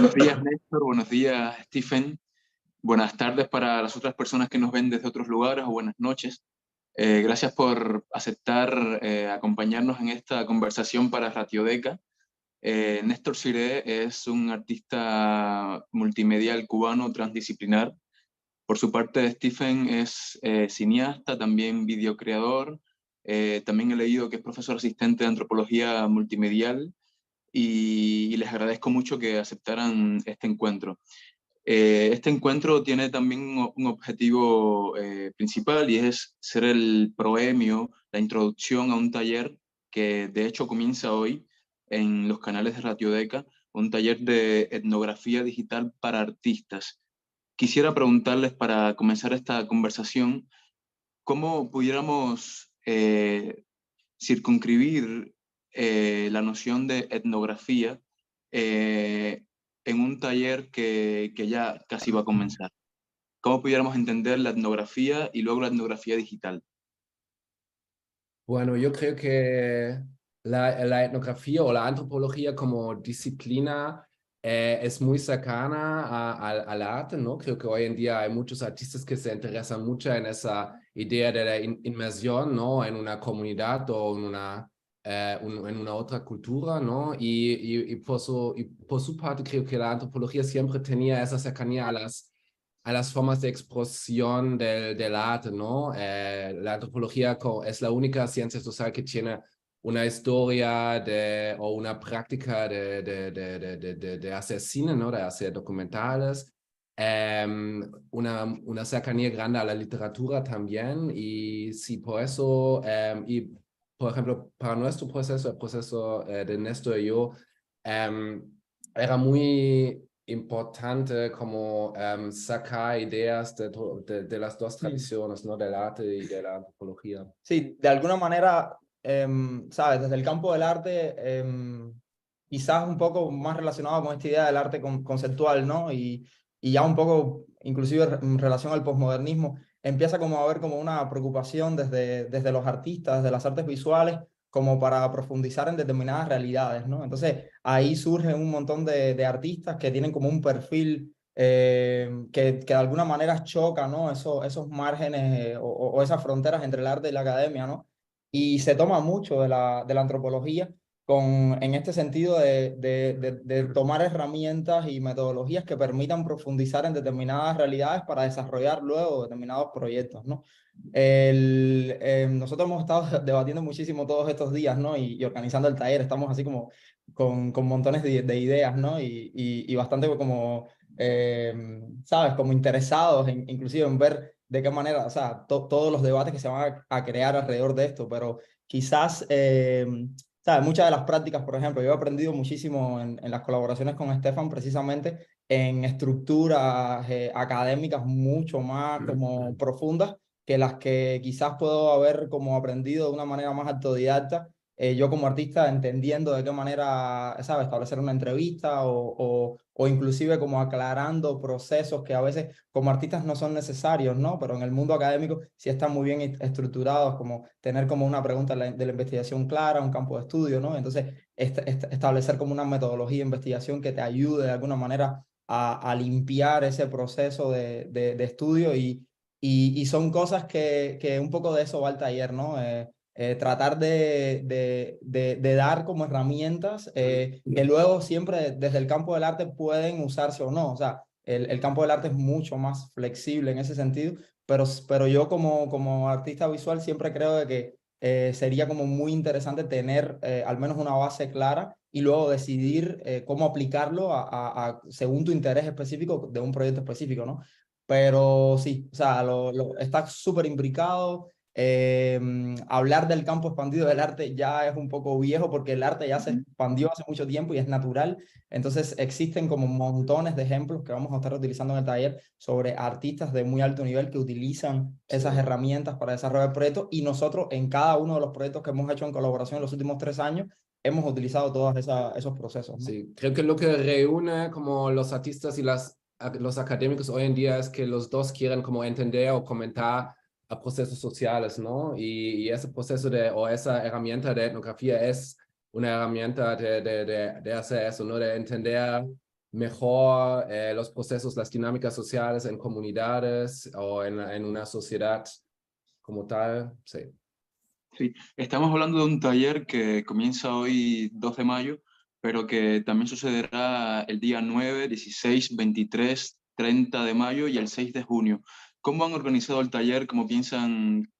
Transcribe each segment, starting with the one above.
Buenos días, Néstor. Buenos días, Stephen. Buenas tardes para las otras personas que nos ven desde otros lugares o buenas noches. Gracias por aceptar acompañarnos en esta conversación para Ratiodeca. Néstor Siré es un artista multimedial cubano transdisciplinar. Por su parte, Stephen es cineasta, también videocreador. También he leído que es profesor asistente de antropología multimedial y les agradezco mucho que aceptaran este encuentro. Este encuentro tiene también un objetivo principal y es ser el proemio, la introducción a un taller que de hecho comienza hoy en los canales de Ratiodeca, un taller de etnografía digital para artistas. Quisiera preguntarles para comenzar esta conversación, ¿cómo pudiéramos circunscribir la noción de etnografía eh, en un taller que ya casi va a comenzar? ¿Cómo pudiéramos entender la etnografía y luego la etnografía digital? Bueno, yo creo que la etnografía o la antropología como disciplina es muy cercana al arte, ¿no? Creo que hoy en día hay muchos artistas que se interesan mucho en esa idea de la inmersión, ¿no? En una comunidad o en una otra cultura, ¿no? Y por su parte creo que la antropología siempre tenía esa cercanía a las formas de expresión del arte, ¿no? La antropología es la única ciencia social que tiene una historia o una práctica de hacer cine, ¿no? De hacer documentales. Una cercanía grande a la literatura también. Y sí, por eso, por ejemplo, para nuestro proceso, el proceso de Néstor y yo, era muy importante como sacar ideas de las dos tradiciones, ¿no? Del arte y de la antropología. Sí, de alguna manera, sabes, desde el campo del arte, quizás un poco más relacionado con esta idea del arte conceptual, ¿no? Y ya un poco, inclusive en relación al posmodernismo, empieza como a haber como una preocupación desde los artistas, desde las artes visuales, como para profundizar en determinadas realidades, ¿no? Entonces, ahí surgen un montón de artistas que tienen como un perfil que de alguna manera choca, ¿no? Esos márgenes o esas fronteras entre el arte y la academia, ¿no? Y se toma mucho de la antropología en este sentido de tomar herramientas y metodologías que permitan profundizar en determinadas realidades para desarrollar luego determinados proyectos, ¿no? Nosotros hemos estado debatiendo muchísimo todos estos días, ¿no? Y organizando el taller, estamos así como con montones de ideas, ¿no? Y bastante como ¿sabes? Como interesados inclusive en ver de qué manera, o sea, todos los debates que se van a crear alrededor de esto, pero quizás, ¿sabes? Muchas de las prácticas, por ejemplo, yo he aprendido muchísimo en las colaboraciones con Estefan precisamente en estructuras académicas mucho más como profundas que las que quizás puedo haber como aprendido de una manera más autodidacta, yo como artista entendiendo de qué manera, ¿sabes? Establecer una entrevista o inclusive como aclarando procesos que a veces como artistas no son necesarios, ¿no? Pero en el mundo académico sí están muy bien estructurados, como tener como una pregunta de la investigación clara, un campo de estudio, ¿no? Entonces, establecer como una metodología de investigación que te ayude de alguna manera a limpiar ese proceso de estudio y son cosas que un poco de eso va el taller, ¿no? Tratar de dar como herramientas que luego siempre desde el campo del arte pueden usarse o no. O sea, el campo del arte es mucho más flexible en ese sentido, pero yo como artista visual siempre creo de que sería como muy interesante tener al menos una base clara y luego decidir cómo aplicarlo según tu interés específico de un proyecto específico, ¿no? Pero sí, o sea, está súper imbricado. Hablar del campo expandido del arte ya es un poco viejo porque el arte ya se expandió hace mucho tiempo y es natural. Entonces existen como montones de ejemplos que vamos a estar utilizando en el taller sobre artistas de muy alto nivel que utilizan esas herramientas para desarrollar proyectos y nosotros en cada uno de los proyectos que hemos hecho en colaboración en los últimos 3 años hemos utilizado todos esos procesos, ¿no? Sí, creo que lo que reúne como los artistas y los académicos hoy en día es que los dos quieren como entender o comentar a procesos sociales, ¿no? Y ese proceso o esa herramienta de etnografía es una herramienta de hacer eso, ¿no? De entender mejor los procesos, las dinámicas sociales en comunidades o en una sociedad como tal. Sí. Sí, estamos hablando de un taller que comienza hoy 2 de mayo, pero que también sucederá el día 9, 16, 23, 30 de mayo y el 6 de junio. ¿Cómo han organizado el taller? ¿Cómo piensan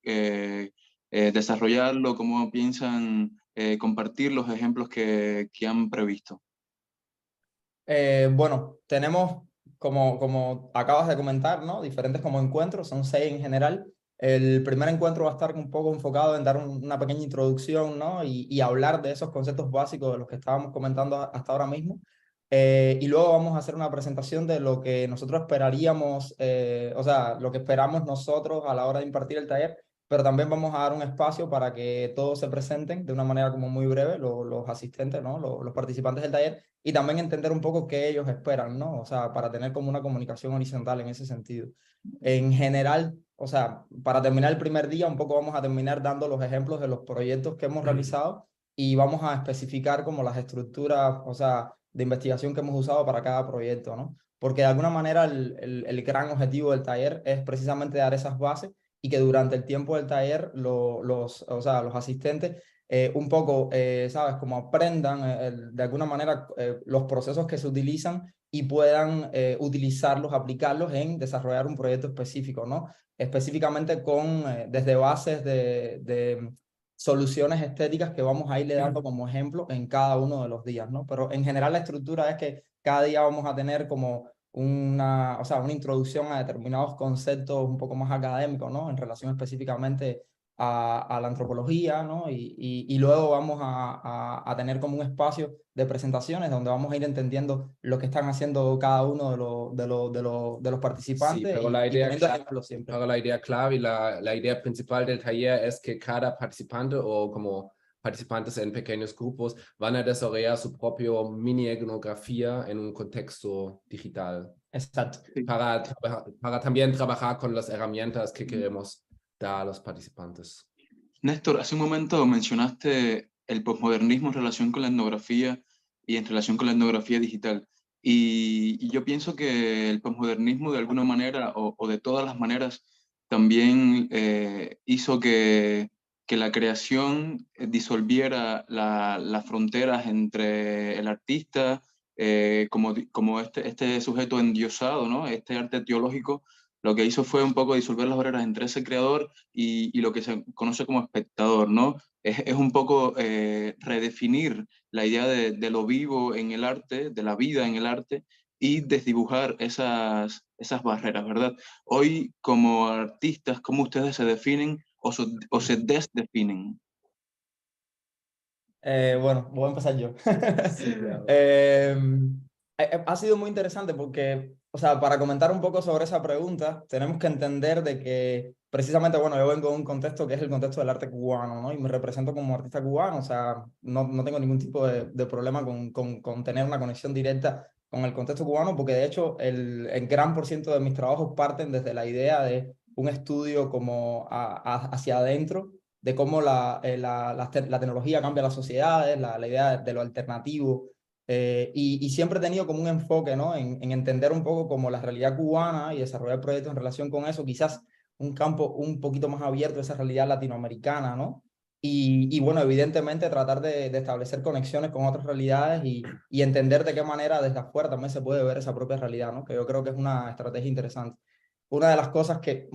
desarrollarlo? ¿Cómo piensan compartir los ejemplos que han previsto? Bueno, tenemos, como acabas de comentar, ¿no? Diferentes como encuentros, son 6 en general. El primer encuentro va a estar un poco enfocado en dar una pequeña introducción, ¿no? Y hablar de esos conceptos básicos de los que estábamos comentando hasta ahora mismo. Y luego vamos a hacer una presentación de lo que nosotros esperaríamos, o sea, lo que esperamos nosotros a la hora de impartir el taller, pero también vamos a dar un espacio para que todos se presenten de una manera como muy breve, los asistentes, ¿no? Los participantes del taller, y también entender un poco qué ellos esperan, ¿no? O sea, para tener como una comunicación horizontal en ese sentido. En general, o sea, para terminar el primer día, un poco vamos a terminar dando los ejemplos de los proyectos que hemos realizado y vamos a especificar como las estructuras, o sea, de investigación que hemos usado para cada proyecto, ¿no? Porque de alguna manera el gran objetivo del taller es precisamente dar esas bases y que durante el tiempo del taller o sea, los asistentes un poco, ¿sabes? Como aprendan de alguna manera los procesos que se utilizan y puedan utilizarlos, aplicarlos en desarrollar un proyecto específico, ¿no? Específicamente desde bases de soluciones estéticas que vamos a irle dando como ejemplo en cada uno de los días, ¿no? Pero en general la estructura es que cada día vamos a tener como o sea, una introducción a determinados conceptos un poco más académicos, ¿no? En relación específicamente a la antropología, ¿no? Y luego vamos a tener como un espacio de presentaciones donde vamos a ir entendiendo lo que están haciendo cada uno de los Sí, participantes pero y poniendo ejemplos siempre. la idea clave y la idea principal del taller es que cada participante o como participantes en pequeños grupos van a desarrollar su propio mini etnografía en un contexto digital Exacto. para también trabajar con las herramientas que queremos dar a los participantes. Néstor, hace un momento mencionaste el posmodernismo en relación con la etnografía y en relación con la etnografía digital. Y yo pienso que el posmodernismo de alguna manera o de todas las maneras también hizo que la creación disolviera las fronteras entre el artista como este sujeto endiosado, ¿no? Este arte teológico lo que hizo fue un poco disolver las barreras entre ese creador y lo que se conoce como espectador, ¿no? Es un poco redefinir la idea de lo vivo en el arte, de la vida en el arte, y desdibujar esas barreras, ¿verdad? Hoy, como artistas, ¿cómo ustedes se definen o se desdefinen? Bueno, voy a empezar yo. Sí, claro. Ha sido muy interesante porque, o sea, para comentar un poco sobre esa pregunta, tenemos que entender de que precisamente, bueno, yo vengo de un contexto que es el contexto del arte cubano, ¿no? Y me represento como artista cubano, o sea, no tengo ningún tipo de problema con tener una conexión directa con el contexto cubano, porque de hecho el gran por ciento de mis trabajos parten desde la idea de un estudio como hacia adentro de cómo la tecnología cambia las sociedades, la idea de lo alternativo, y siempre he tenido como un enfoque, ¿no? En entender un poco como la realidad cubana y desarrollar proyectos en relación con eso, quizás un campo un poquito más abierto a esa realidad latinoamericana, ¿no? Y bueno, evidentemente tratar de establecer conexiones con otras realidades y entender de qué manera desde afuera también se puede ver esa propia realidad, ¿no? Que yo creo que es una estrategia interesante. Una de las cosas que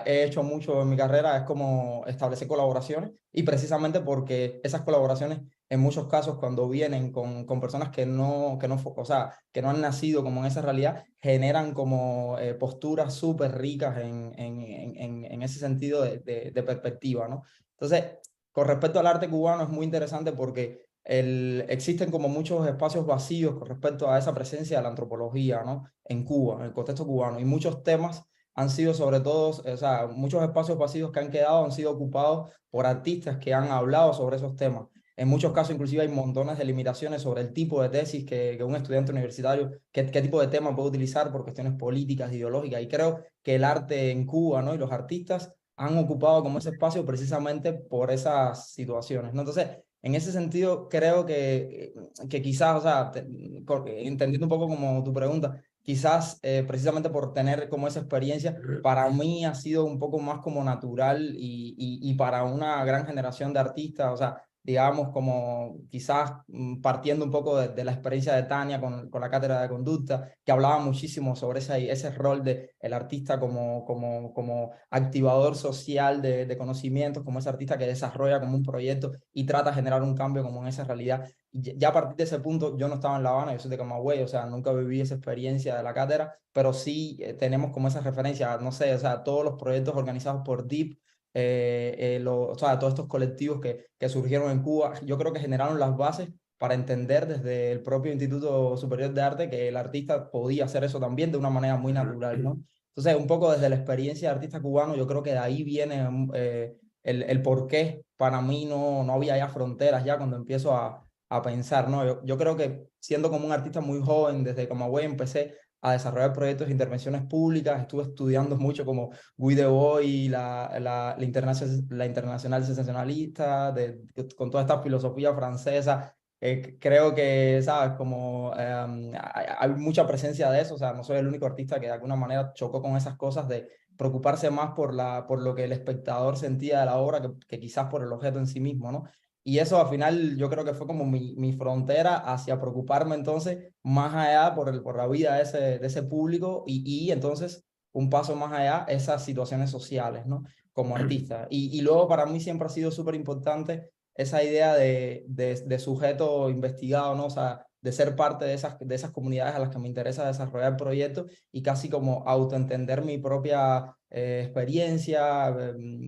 he hecho mucho en mi carrera es como establecer colaboraciones y precisamente porque esas colaboraciones en muchos casos cuando vienen con personas o sea, que no han nacido como en esa realidad, generan como posturas súper ricas en ese sentido de perspectiva, ¿no? Entonces, con respecto al arte cubano es muy interesante porque existen como muchos espacios vacíos con respecto a esa presencia de la antropología, ¿no? En Cuba, en el contexto cubano, y muchos temas han sido sobre todo, o sea, muchos espacios vacíos que han quedado han sido ocupados por artistas que han hablado sobre esos temas. En muchos casos inclusive hay montones de limitaciones sobre el tipo de tesis que un estudiante universitario, qué tipo de tema puede utilizar por cuestiones políticas, ideológicas. Y creo que el arte en Cuba, ¿no? Y los artistas han ocupado como ese espacio precisamente por esas situaciones, ¿no? Entonces, en ese sentido creo que quizás, o sea, entendiendo un poco como tu pregunta, quizás precisamente por tener como esa experiencia, para mí ha sido un poco más como natural y para una gran generación de artistas, o sea, digamos como quizás partiendo un poco de la experiencia de Tania con la cátedra de conducta, que hablaba muchísimo sobre ese rol del artista como activador social de conocimientos, como ese artista que desarrolla como un proyecto y trata de generar un cambio como en esa realidad. Y ya a partir de ese punto yo no estaba en La Habana, yo soy de Camagüey, o sea, nunca viví esa experiencia de la cátedra, pero sí tenemos como esa referencia, no sé, o sea, todos los proyectos organizados por DEEP, o sea, todos estos colectivos que surgieron en Cuba, yo creo que generaron las bases para entender desde el propio Instituto Superior de Arte que el artista podía hacer eso también de una manera muy natural, ¿no? Entonces, un poco desde la experiencia de artista cubano, yo creo que de ahí viene el por qué para mí no había ya fronteras ya cuando empiezo a pensar, ¿no? Yo creo que siendo como un artista muy joven, desde Camagüey empecé a desarrollar proyectos de intervenciones públicas, estuve estudiando mucho como Guy Debord, la internacional sensacionalista, con toda esta filosofía francesa. Creo que, ¿sabes? Como hay mucha presencia de eso, o sea, no soy el único artista que de alguna manera chocó con esas cosas de preocuparse más por lo que el espectador sentía de la obra que quizás por el objeto en sí mismo, ¿no? Y eso al final yo creo que fue como mi frontera hacia preocuparme entonces más allá por la vida de ese público y entonces un paso más allá esas situaciones sociales, ¿no? Como artista. Y luego para mí siempre ha sido súper importante esa idea de sujeto investigado, ¿no? O sea, de ser parte de esas comunidades a las que me interesa desarrollar proyectos y casi como autoentender mi propia experiencia.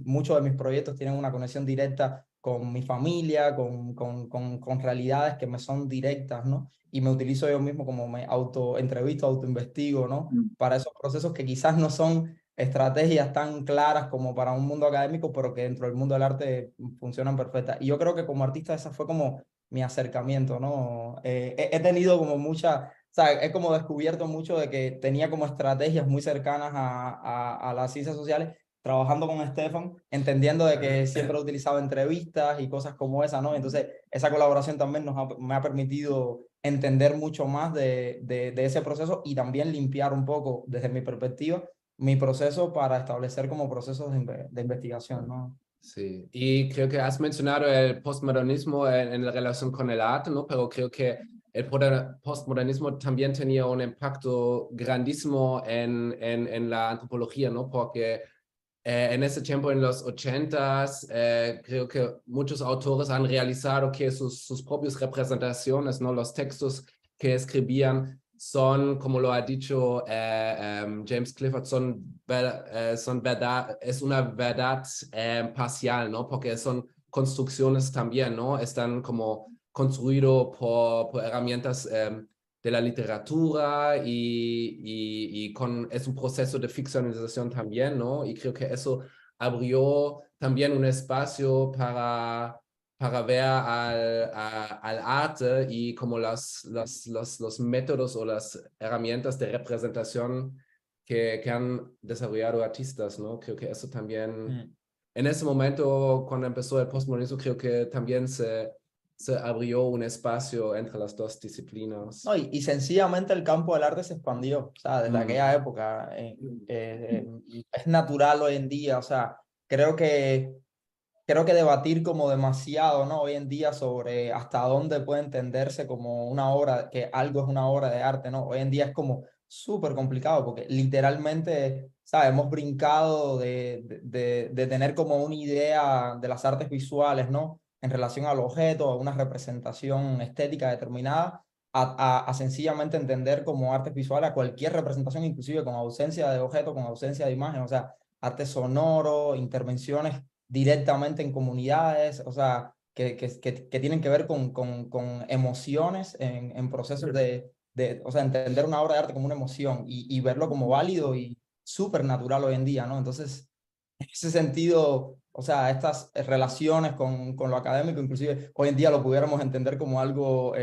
Muchos de mis proyectos tienen una conexión directa con mi familia, con realidades que me son directas, ¿no? Y me utilizo yo mismo como me autoentrevisto, autoinvestigo, ¿no? Para esos procesos que quizás no son estrategias tan claras como para un mundo académico, pero que dentro del mundo del arte funcionan perfectas. Y yo creo que como artista esa fue como mi acercamiento, ¿no? He tenido como mucha, o sea, he como descubierto mucho de que tenía como estrategias muy cercanas a las ciencias sociales, trabajando con Estefan, entendiendo de que siempre he utilizado entrevistas y cosas como esa, ¿no? Entonces, esa colaboración también me ha permitido entender mucho más de ese proceso y también limpiar un poco, desde mi perspectiva, mi proceso para establecer como procesos de investigación, ¿no? Sí, y creo que has mencionado el postmodernismo en la relación con el arte, ¿no? Pero creo que el postmodernismo también tenía un impacto grandísimo en la antropología, ¿no? Porque en ese tiempo, en los 80s, creo que muchos autores han realizado que sus propias representaciones, ¿no? Los textos que escribían son, como lo ha dicho James Clifford, son verdad, es una verdad parcial, ¿no? Porque son construcciones también, ¿no? Están como construidos por herramientas de la literatura es un proceso de ficcionalización también, ¿no? Y creo que eso abrió también un espacio para ver al arte y como los métodos o las herramientas de representación que han desarrollado artistas, ¿no? Creo que eso también, en ese momento, cuando empezó el postmodernismo, creo que también se abrió un espacio entre las dos disciplinas. No, y sencillamente el campo del arte se expandió, o sea, desde aquella época. Es natural hoy en día, o sea, creo que debatir como demasiado, ¿no? Hoy en día sobre hasta dónde puede entenderse como una obra, que algo es una obra de arte, ¿no? Hoy en día es como súper complicado porque literalmente, ¿sabes? Hemos brincado de tener como una idea de las artes visuales, ¿no? En relación al objeto, a una representación estética determinada, a sencillamente entender como artes visuales a cualquier representación, inclusive con ausencia de objeto, con ausencia de imagen, o sea, arte sonoro, intervenciones directamente en comunidades, o sea, que tienen que ver con emociones en procesos o sea, entender una obra de arte como una emoción y verlo como válido y súper natural hoy en día, ¿no? Entonces, en ese sentido, o sea, estas relaciones con lo académico, inclusive hoy en día lo pudiéramos entender como algo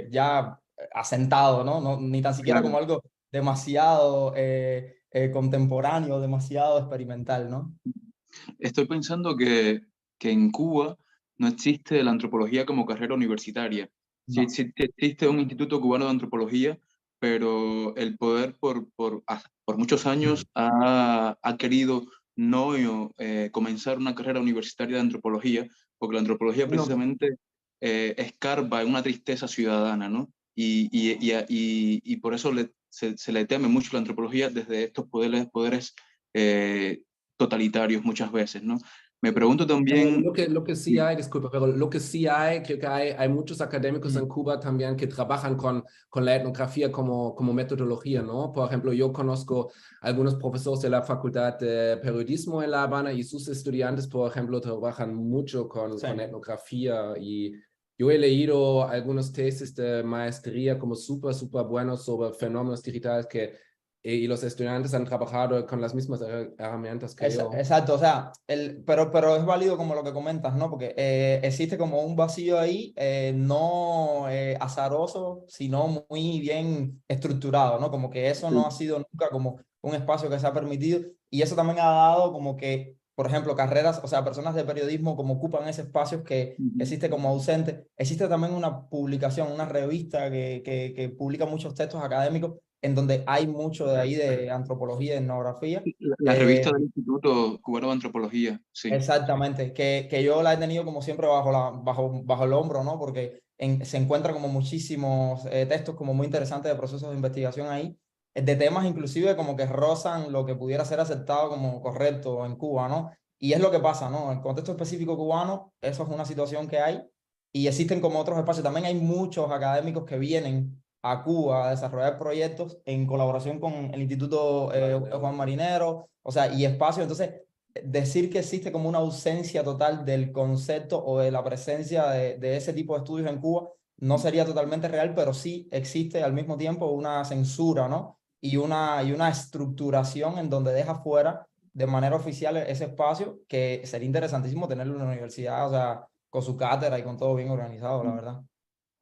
ya asentado, ¿no? Ni tan siquiera Claro. como algo demasiado contemporáneo, demasiado experimental, ¿no? Estoy pensando que en Cuba no existe la antropología como carrera universitaria. Sí, No. sí existe un Instituto Cubano de Antropología, pero el poder por muchos años ha querido no comenzar una carrera universitaria de antropología, porque la antropología Bueno, precisamente escarba en una tristeza ciudadana, ¿no? Y por eso se le teme mucho la antropología desde estos poderes totalitarios muchas veces, ¿no? Me pregunto pero también, lo que sí sí, hay, disculpa, pero lo que sí hay, creo que hay muchos académicos en Cuba también que trabajan con la etnografía como metodología, ¿no? Por ejemplo, yo conozco algunos profesores de la Facultad de Periodismo en La Habana y sus estudiantes, por ejemplo, trabajan mucho Sí. con etnografía y yo he leído algunos tesis de maestría como súper buenos sobre fenómenos digitales que y los estudiantes han trabajado con las mismas herramientas que yo. Exacto, o sea, pero es válido como lo que comentas, ¿no? Porque existe como un vacío ahí, no azaroso, sino muy bien estructurado, ¿no? Como que eso no ha sido nunca como un espacio que se ha permitido y eso también ha dado como que, por ejemplo, carreras, o sea, personas de periodismo como ocupan ese espacio que ujú. existe como ausente. Existe también una publicación, una revista que publica muchos textos académicos en donde hay mucho de ahí de antropología, de etnografía. La revista del Instituto Cubano de Antropología, sí. Exactamente, que yo la he tenido como siempre bajo el hombro, ¿no? Porque se encuentran como muchísimos textos como muy interesantes de procesos de investigación ahí, de temas inclusive como que rozan lo que pudiera ser aceptado como correcto en Cuba, ¿no? Y es lo que pasa, ¿no? En el contexto específico cubano, eso es una situación que hay y existen como otros espacios. También hay muchos académicos que vienen a Cuba a desarrollar proyectos en colaboración con el Instituto Juan Marinero, o sea, y espacios. Entonces, decir que existe como una ausencia total del concepto o de la presencia de ese tipo de estudios en Cuba no sería totalmente real, pero sí existe al mismo tiempo una censura, ¿no? Y una estructuración en donde deja fuera de manera oficial ese espacio que sería interesantísimo tenerlo en la universidad, o sea, con su cátedra y con todo bien organizado, la verdad.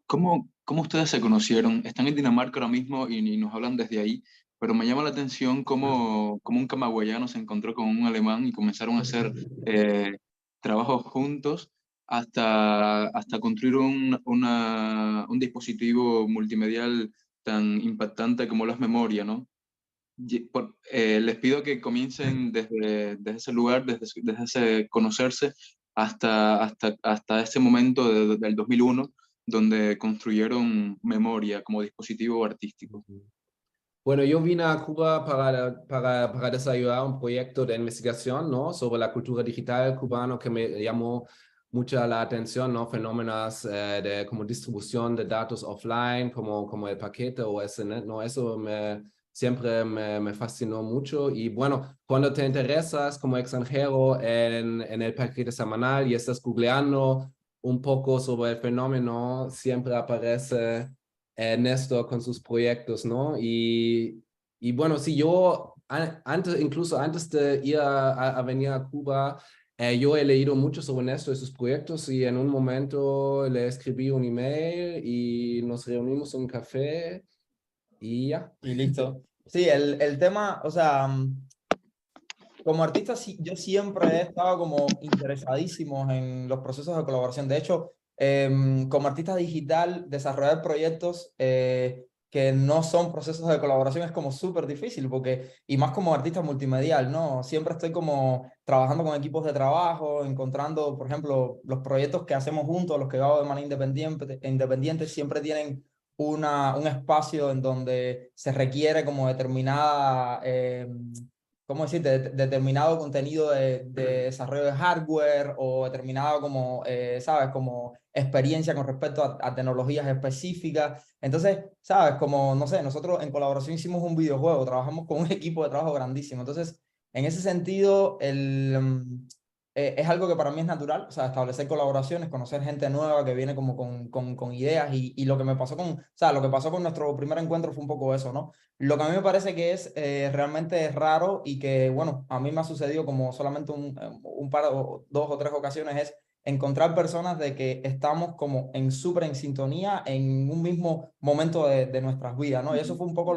¿Cómo ustedes se conocieron? Están en Dinamarca ahora mismo y nos hablan desde ahí, pero me llama la atención cómo un camagüeyano se encontró con un alemán y comenzaron a hacer eh, trabajos juntos hasta construir un dispositivo multimedial tan impactante como las memorias, ¿no? Les pido que comiencen desde ese lugar, desde ese conocerse hasta ese momento del 2001, donde construyeron memoria como dispositivo artístico. Bueno, yo vine a Cuba para desarrollar un proyecto de investigación, ¿no? Sobre la cultura digital cubana que me llamó mucha la atención, ¿no? Fenómenos de como distribución de datos offline, como el paquete o SNet, ¿no? Eso siempre me fascinó mucho. Y bueno, cuando te interesas como extranjero en el paquete semanal y estás googleando un poco sobre el fenómeno, siempre aparece Néstor con sus proyectos, ¿no? Y bueno, si yo antes, incluso antes de ir a venir a Cuba, yo he leído mucho sobre Néstor y sus proyectos y en un momento le escribí un email y nos reunimos en un café y ya. Y listo. Sí, el tema, o sea, como artista, yo siempre he estado como interesadísimo en los procesos de colaboración. De hecho, como artista digital, desarrollar proyectos que no son procesos de colaboración es como súper difícil, porque, y más como artista multimedial, ¿no? Siempre estoy como trabajando con equipos de trabajo, encontrando, por ejemplo, los proyectos que hacemos juntos, los que hago de manera independiente siempre tienen un espacio en donde se requiere como determinada... ¿cómo decirte? Determinado contenido de desarrollo de hardware o determinado como, ¿sabes? Como experiencia con respecto a tecnologías específicas. Entonces, ¿sabes? Como, no sé, nosotros en colaboración hicimos un videojuego, trabajamos con un equipo de trabajo grandísimo. Entonces, en ese sentido, es algo que para mí es natural, o sea, establecer colaboraciones, conocer gente nueva que viene como con ideas y lo que me pasó o sea, lo que pasó con nuestro primer encuentro fue un poco eso, ¿no? Lo que a mí me parece que es realmente raro y que, bueno, a mí me ha sucedido como solamente un par o dos o tres ocasiones es encontrar personas de que estamos como súper en sintonía en un mismo momento de nuestras vidas, ¿no? Y eso fue un poco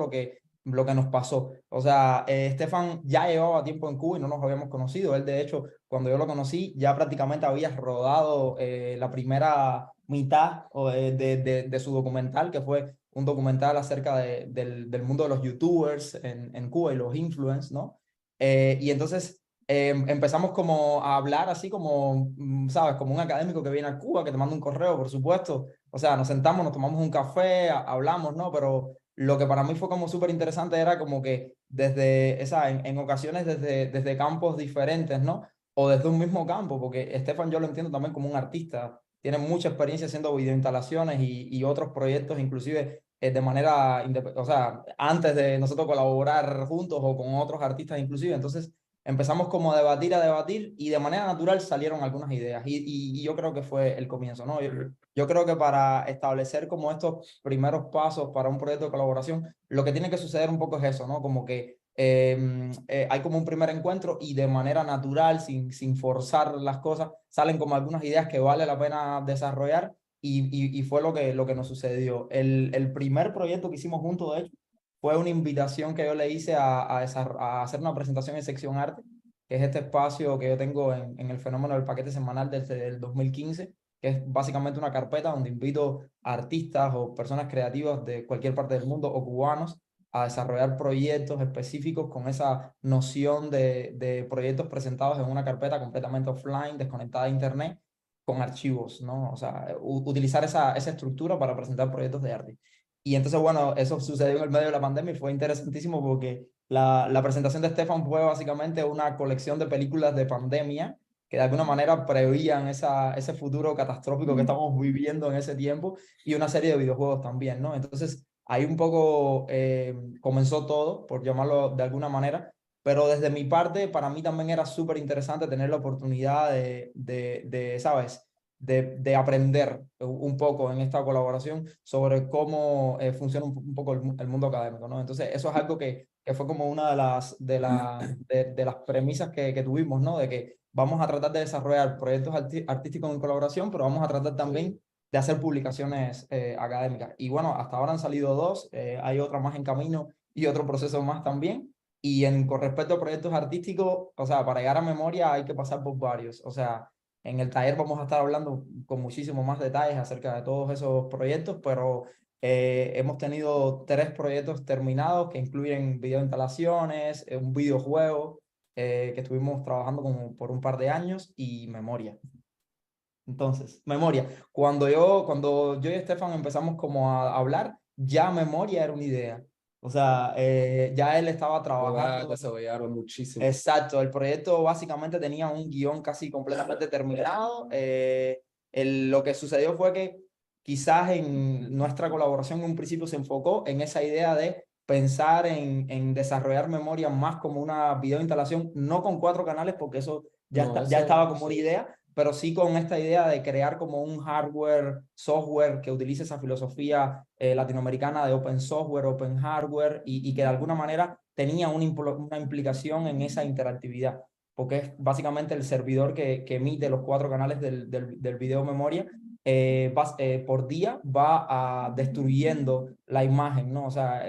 lo que nos pasó. O sea, Stefan ya llevaba tiempo en Cuba y no nos habíamos conocido. Él, de hecho, cuando yo lo conocí, ya prácticamente había rodado la primera mitad de su documental, que fue un documental acerca del mundo de los youtubers en Cuba y los influencers, ¿no? Y entonces empezamos como a hablar así como, ¿sabes? Como un académico que viene a Cuba, que te manda un correo, por supuesto. O sea, nos sentamos, nos tomamos un café, hablamos, ¿no? Pero lo que para mí fue como súper interesante era como que desde, esa, en ocasiones desde campos diferentes, ¿no? O desde un mismo campo, porque Estefan yo lo entiendo también como un artista. Tiene mucha experiencia haciendo videoinstalaciones y otros proyectos, inclusive de manera, o sea, antes de nosotros colaborar juntos o con otros artistas inclusive. Entonces empezamos como a debatir y de manera natural salieron algunas ideas y yo creo que fue el comienzo, ¿no? Yo creo que para establecer como estos primeros pasos para un proyecto de colaboración, lo que tiene que suceder un poco es eso, ¿no? Como que hay como un primer encuentro y de manera natural, sin forzar las cosas, salen como algunas ideas que vale la pena desarrollar y fue lo que nos sucedió. El primer proyecto que hicimos juntos, de hecho, fue una invitación que yo le hice a hacer una presentación en Sección Arte, que es este espacio que yo tengo en el fenómeno del paquete semanal desde el 2015, que es básicamente una carpeta donde invito a artistas o personas creativas de cualquier parte del mundo o cubanos a desarrollar proyectos específicos con esa noción de proyectos presentados en una carpeta completamente offline, desconectada de internet, con archivos, ¿no? O sea, utilizar esa estructura para presentar proyectos de arte. Y entonces, bueno, eso sucedió en el medio de la pandemia y fue interesantísimo porque la presentación de Stefan fue básicamente una colección de películas de pandemia que de alguna manera prevían ese futuro catastrófico que estamos viviendo en ese tiempo y una serie de videojuegos también, ¿no? Entonces, ahí un poco comenzó todo, por llamarlo de alguna manera, pero desde mi parte, para mí también era súper interesante tener la oportunidad ¿sabes? De aprender un poco en esta colaboración sobre cómo funciona un poco el mundo académico, ¿no? Entonces, eso es algo que fue como una de las premisas que tuvimos, ¿no? De que vamos a tratar de desarrollar proyectos artísticos en colaboración, pero vamos a tratar también de hacer publicaciones académicas. Y bueno, hasta ahora han salido dos, hay otra más en camino y otro proceso más también. Y con respecto a proyectos artísticos, o sea, para llegar a memoria hay que pasar por varios. O sea, en el taller vamos a estar hablando con muchísimo más detalles acerca de todos esos proyectos, pero hemos tenido 3 proyectos terminados que incluyen videoinstalaciones, un videojuego que estuvimos trabajando como por un par de años y memoria. Entonces, memoria. Cuando yo y Estefan empezamos como a hablar, ya memoria era una idea. O sea, ya él estaba trabajando. Desarrollaron muchísimo. Exacto, el proyecto básicamente tenía un guión casi completamente terminado. Lo que sucedió fue que quizás en nuestra colaboración en un principio se enfocó en esa idea de pensar en desarrollar memoria más como una videoinstalación, no con 4 canales, porque eso ya estaba como una idea, pero sí con esta idea de crear como un hardware, software que utilice esa filosofía latinoamericana de open software, open hardware y que de alguna manera tenía una implicación en esa interactividad, porque es básicamente el servidor que emite los 4 canales del video memoria. Por día va destruyendo la imagen, ¿no? O sea,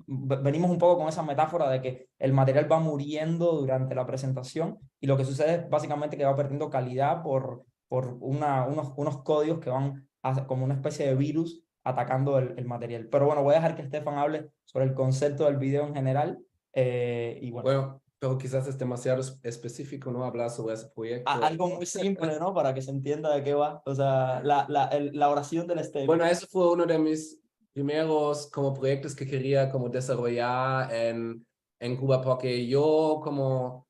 venimos un poco con esa metáfora de que el material va muriendo durante la presentación y lo que sucede es básicamente que va perdiendo calidad por unos códigos que van como una especie de virus atacando el material. Pero bueno, voy a dejar que Estefan hable sobre el concepto del video en general. Y Bueno, pero quizás es demasiado específico, ¿no? Hablar sobre ese proyecto. Algo muy simple, ¿no? Para que se entienda de qué va. O sea, la oración del estéreo. Bueno, eso fue uno de mis primeros como proyectos que quería como desarrollar en Cuba, porque yo como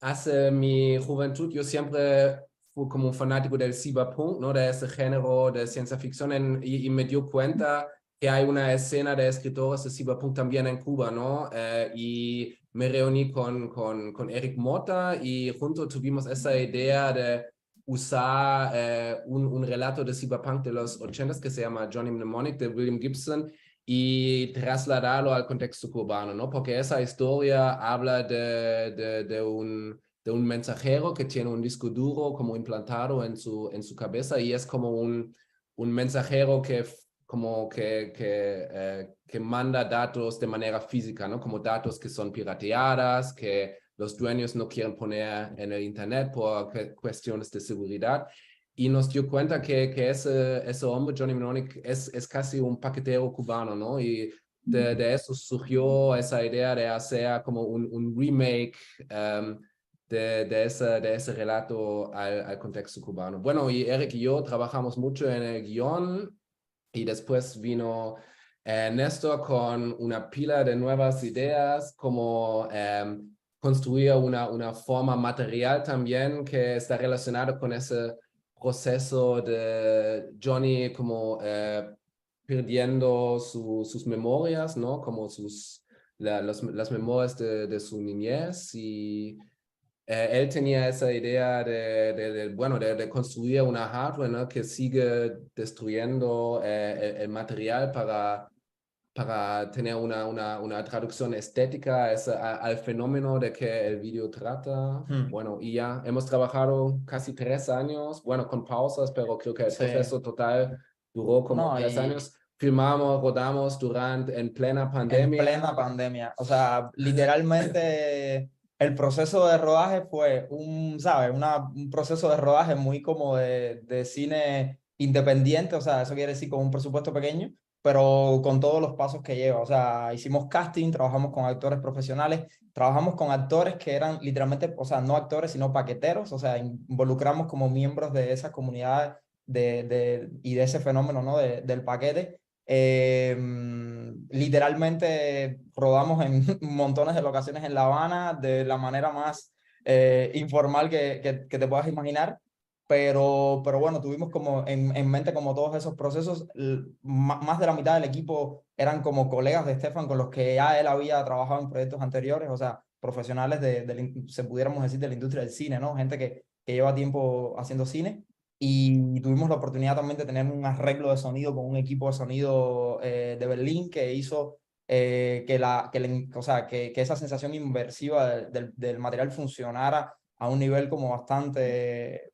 hace mi juventud, yo siempre fui como un fanático del cyberpunk, ¿no? De ese género de ciencia ficción y me dio cuenta que hay una escena de escritores de cyberpunk también en Cuba, ¿no? Y me reuní con Eric Mota y juntos tuvimos esa idea de usar un relato de cyberpunk de los 80s que se llama Johnny Mnemonic de William Gibson y trasladarlo al contexto cubano, ¿no? Porque esa historia habla de un mensajero que tiene un disco duro como implantado en su cabeza y es como un mensajero que como que manda datos de manera física, ¿no? Como datos que son pirateadas, que los dueños no quieren poner en el internet por cuestiones de seguridad. Y nos dio cuenta que ese hombre, Johnny Mnemonic, es casi un paquetero cubano, ¿no? Y de eso surgió esa idea de hacer como un remake de ese relato al contexto cubano. Bueno, y Eric y yo trabajamos mucho en el guión y después vino Néstor con una pila de nuevas ideas, como construir una forma material también que está relacionada con ese proceso de Johnny como perdiendo sus memorias, ¿no? Como las memorias de su niñez y él tenía esa idea de construir una hardware, ¿no? Que sigue destruyendo el material para tener una traducción estética al fenómeno de que el video trata. Bueno, y ya hemos trabajado casi 3 años, bueno, con pausas, pero creo que el proceso total duró como No, 3 y años. Filmamos, rodamos en plena en pandemia. plena pandemia. O sea, literalmente el proceso de rodaje fue ¿sabes? Un proceso de rodaje muy como de cine independiente, o sea, eso quiere decir con un presupuesto pequeño, pero con todos los pasos que lleva. O sea, hicimos casting, trabajamos con actores profesionales, trabajamos con actores que eran literalmente, o sea, no actores, sino paqueteros, o sea, involucramos como miembros de esa comunidad y de ese fenómeno, ¿no? Del paquete. Literalmente rodamos en montones de locaciones en La Habana de la manera más informal que te puedas imaginar, pero bueno, tuvimos como en mente como todos esos procesos. Más de la mitad del equipo eran como colegas de Estefan con los que ya él había trabajado en proyectos anteriores, o sea, profesionales se pudiéramos decir, de la industria del cine, ¿no? Gente que lleva tiempo haciendo cine. Y tuvimos la oportunidad también de tener un arreglo de sonido con un equipo de sonido de Berlín que hizo o sea, que esa sensación inmersiva del material funcionara a un nivel como bastante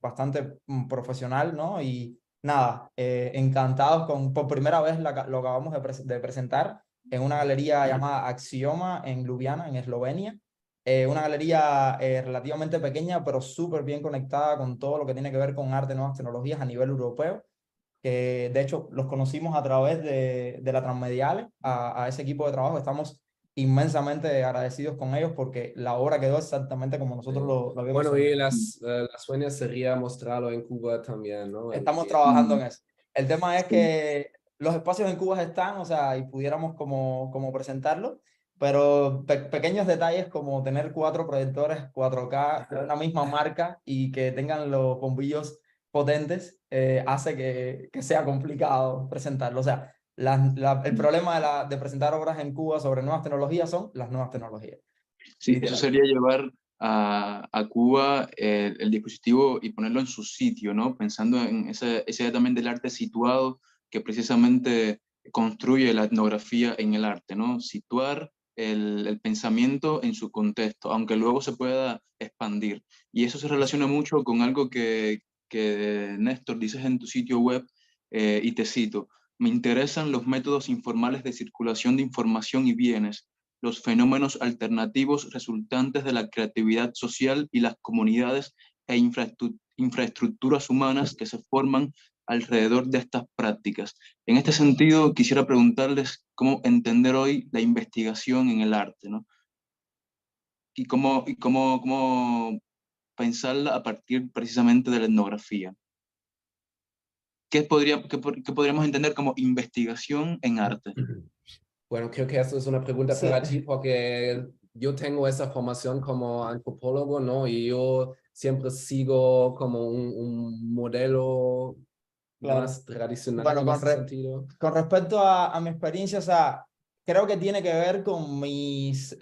profesional, ¿no? Y nada, encantados por primera vez lo acabamos de presentar en una galería llamada Axioma en Ljubljana, en Eslovenia. Una galería relativamente pequeña, pero súper bien conectada con todo lo que tiene que ver con arte y nuevas tecnologías a nivel europeo, que de hecho los conocimos a través de la Transmediale, a ese equipo de trabajo. Estamos inmensamente agradecidos con ellos porque la obra quedó exactamente como nosotros lo habíamos Bueno, y soñado. las sueñas sería mostrarlo en Cuba también, ¿no? Estamos trabajando en eso. El tema es que los espacios en Cuba están, o sea, y pudiéramos como presentarlo, pero pequeños detalles como tener 4 proyectores 4K de una misma marca y que tengan los bombillos potentes, hace que sea complicado presentarlo. O sea, el problema de presentar obras en Cuba sobre nuevas tecnologías son las nuevas tecnologías. Sí, eso Literal. sería llevar a Cuba el dispositivo y ponerlo en su sitio, ¿no? Pensando en esa idea también del arte situado que precisamente construye la etnografía en el arte, ¿no? Situar el pensamiento en su contexto, aunque luego se pueda expandir. Y eso se relaciona mucho con algo que Néstor, dices en tu sitio web, y te cito: me interesan los métodos informales de circulación de información y bienes, los fenómenos alternativos resultantes de la creatividad social y las comunidades e infraestructuras humanas que se forman alrededor de estas prácticas. En este sentido, quisiera preguntarles cómo entender hoy la investigación en el arte, ¿no? Cómo pensarla a partir precisamente de la etnografía. ¿Qué podríamos entender como investigación en arte? Bueno, creo que esto es una pregunta Sí, para ti porque yo tengo esa formación como antropólogo, ¿no? Y yo siempre sigo como un modelo claro. más tradicional Bueno, en ese sentido. con respecto a mi experiencia, o sea, creo que tiene que ver con mis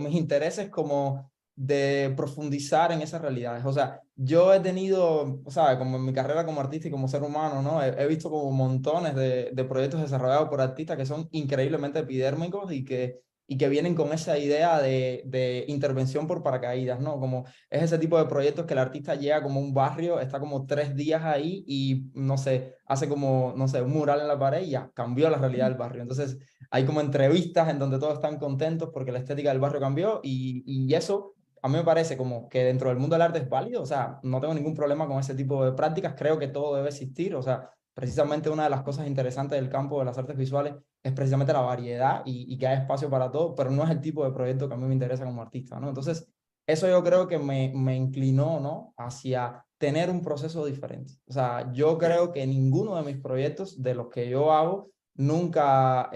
intereses como de profundizar en esas realidades. O sea, yo he tenido, o sea, como en mi carrera como artista y como ser humano, ¿no? He visto como montones de proyectos desarrollados por artistas que son increíblemente epidérmicos y que y que vienen con esa idea de intervención por paracaídas, ¿no? Como es ese tipo de proyectos que el artista llega como a un barrio, está como 3 días ahí y, no sé, hace como, no sé, un mural en la pared y ya, cambió la realidad del barrio. Entonces, hay como entrevistas en donde todos están contentos porque la estética del barrio cambió y eso a mí me parece como que dentro del mundo del arte es válido, o sea, no tengo ningún problema con ese tipo de prácticas, creo que todo debe existir, o sea, precisamente una de las cosas interesantes del campo de las artes visuales es precisamente la variedad y que hay espacio para todo, pero no es el tipo de proyecto que a mí me interesa como artista, ¿no? Entonces, eso yo creo que me inclinó, ¿no? Hacia tener un proceso diferente. O sea, yo creo que ninguno de mis proyectos, de los que yo hago, nunca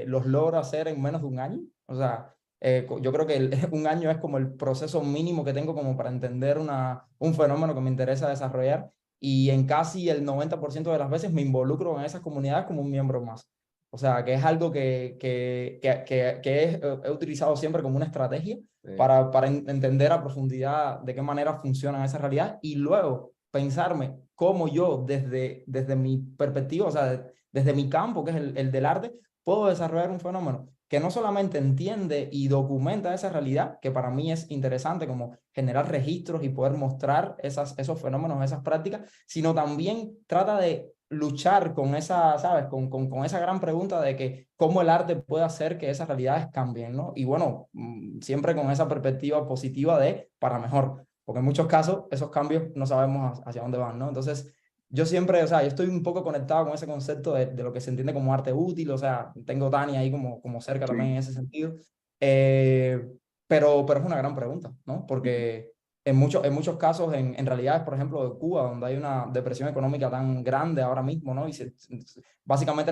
los logro hacer en menos de un año. O sea, yo creo que un año es como el proceso mínimo que tengo como para entender un fenómeno que me interesa desarrollar y en casi el 90% de las veces me involucro en esas comunidades como un miembro más. O sea, que es algo que he utilizado siempre como una estrategia para entender a profundidad de qué manera funcionan esas realidades y luego pensarme cómo yo desde mi perspectiva, o sea, desde mi campo, que es el del arte, puedo desarrollar un fenómeno que no solamente entiende y documenta esa realidad, que para mí es interesante como generar registros y poder mostrar esos fenómenos, esas prácticas, sino también trata de luchar con esa, ¿sabes? Con esa gran pregunta de que cómo el arte puede hacer que esas realidades cambien, ¿no? Y bueno, siempre con esa perspectiva positiva de para mejor, porque en muchos casos esos cambios no sabemos hacia dónde van, ¿no? Entonces, yo siempre, o sea, yo estoy un poco conectado con ese concepto de lo que se entiende como arte útil, o sea, tengo Dani ahí como cerca también en ese sentido, eh, pero es una gran pregunta, ¿no? Porque en muchos casos, en realidades, por ejemplo, de Cuba, donde hay una depresión económica tan grande ahora mismo, ¿no? Y básicamente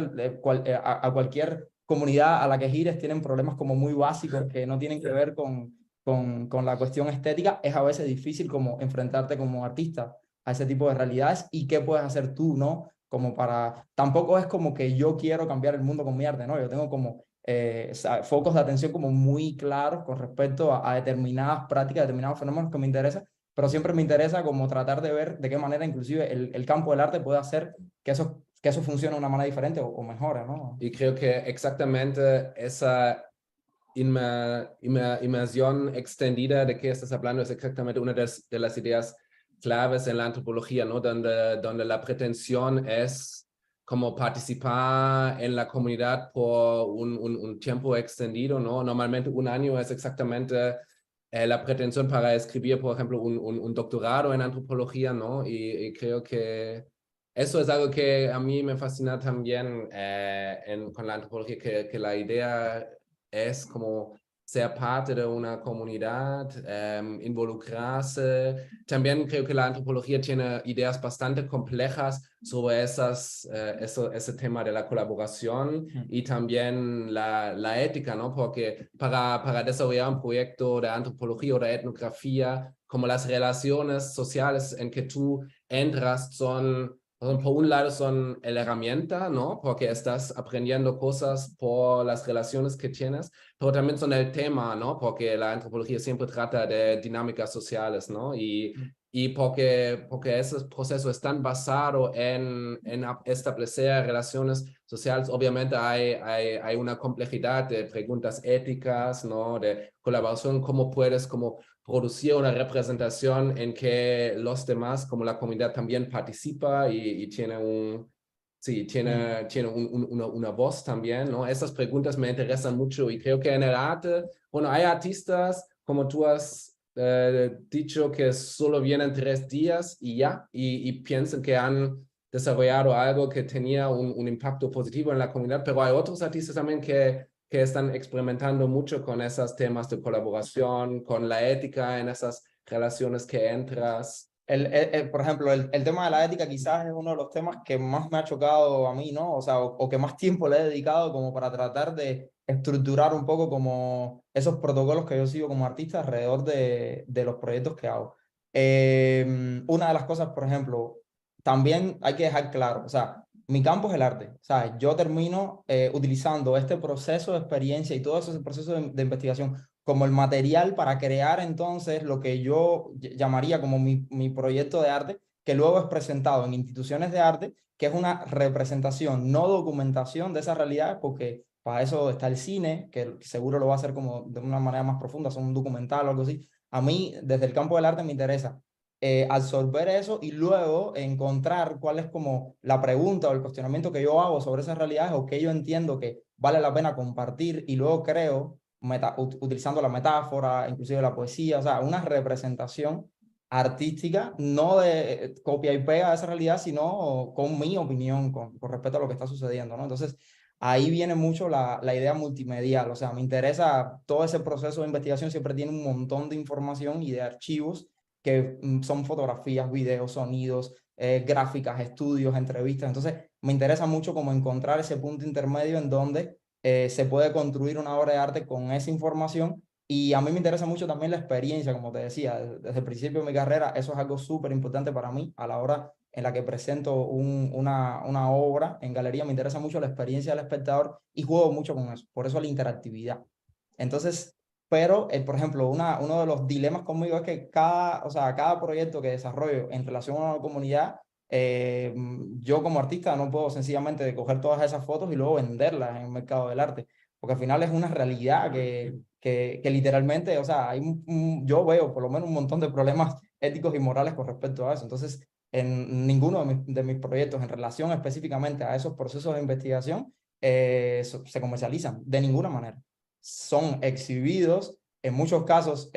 a cualquier comunidad a la que gires tienen problemas como muy básicos que no tienen que ver con la cuestión estética, es a veces difícil como enfrentarte como artista a ese tipo de realidades y qué puedes hacer tú, ¿no? Como para, tampoco es como que yo quiero cambiar el mundo con mi arte, ¿no? Yo tengo como focos de atención como muy claros con respecto a determinadas prácticas, determinados fenómenos que me interesan, pero siempre me interesa como tratar de ver de qué manera inclusive el campo del arte puede hacer que eso funcione de una manera diferente o mejore, ¿no? Y creo que exactamente esa inmersión extendida de que estás hablando es exactamente una de las ideas claves en la antropología, ¿no? Donde la pretensión es como participar en la comunidad por un tiempo extendido, ¿no? Normalmente un año es exactamente la pretensión para escribir, por ejemplo, un doctorado en antropología, ¿no? Y creo que eso es algo que a mí me fascina también con la antropología, que la idea es como ser parte de una comunidad, involucrarse. También creo que la antropología tiene ideas bastante complejas sobre ese tema de la colaboración y también la ética, ¿no? Porque para desarrollar un proyecto de antropología o de etnografía, como las relaciones sociales en que tú entras son... Por un lado son la herramienta, ¿no? Porque estás aprendiendo cosas por las relaciones que tienes, pero también son el tema, ¿no? Porque la antropología siempre trata de dinámicas sociales, ¿no? Y porque ese proceso es tan basado en establecer relaciones sociales, obviamente hay una complejidad de preguntas éticas, ¿no? De colaboración, cómo puedes como producir una representación en que los demás, como la comunidad, también participa y tiene una voz también, ¿no? Esas preguntas me interesan mucho y creo que en el arte, bueno, hay artistas, como tú has dicho, que solo vienen 3 días y ya, y piensan que han desarrollado algo que tenía un impacto positivo en la comunidad, pero hay otros artistas también que están experimentando mucho con esos temas de colaboración, con la ética en esas relaciones que entras. Por ejemplo, el tema de la ética quizás es uno de los temas que más me ha chocado a mí, ¿no? O sea, o que más tiempo le he dedicado como para tratar de estructurar un poco como esos protocolos que yo sigo como artista alrededor de los proyectos que hago. Una de las cosas, por ejemplo, también hay que dejar claro, o sea, mi campo es el arte, o sea, yo termino utilizando este proceso de experiencia y todo ese proceso de investigación como el material para crear entonces lo que yo llamaría como mi proyecto de arte, que luego es presentado en instituciones de arte, que es una representación, no documentación de esas realidades, porque Para eso está el cine, que seguro lo va a hacer como de una manera más profunda, son un documental o algo así. A mí, desde el campo del arte, me interesa absorber eso y luego encontrar cuál es como la pregunta o el cuestionamiento que yo hago sobre esas realidades o que yo entiendo que vale la pena compartir y luego creo, utilizando la metáfora, inclusive la poesía, o sea, una representación artística, no de copia y pega de esa realidad, sino con mi opinión con respecto a lo que está sucediendo, ¿no? Entonces, ahí viene mucho la idea multimedial, o sea, me interesa todo ese proceso de investigación, siempre tiene un montón de información y de archivos que son fotografías, videos, sonidos, gráficas, estudios, entrevistas, entonces me interesa mucho como encontrar ese punto intermedio en donde se puede construir una obra de arte con esa información y a mí me interesa mucho también la experiencia, como te decía, desde el principio de mi carrera, eso es algo súper importante para mí a la hora en la que presento una obra en galería, me interesa mucho la experiencia del espectador y juego mucho con eso, por eso la interactividad. Entonces, pero, por ejemplo, uno de los dilemas conmigo es que o sea, cada proyecto que desarrollo en relación a una comunidad, yo como artista no puedo sencillamente coger todas esas fotos y luego venderlas en el mercado del arte, porque al final es una realidad que literalmente, o sea, yo veo por lo menos un montón de problemas éticos y morales con respecto a eso. Entonces, en ninguno de mis proyectos en relación específicamente a esos procesos de investigación se comercializan de ninguna manera. Son exhibidos, en muchos casos,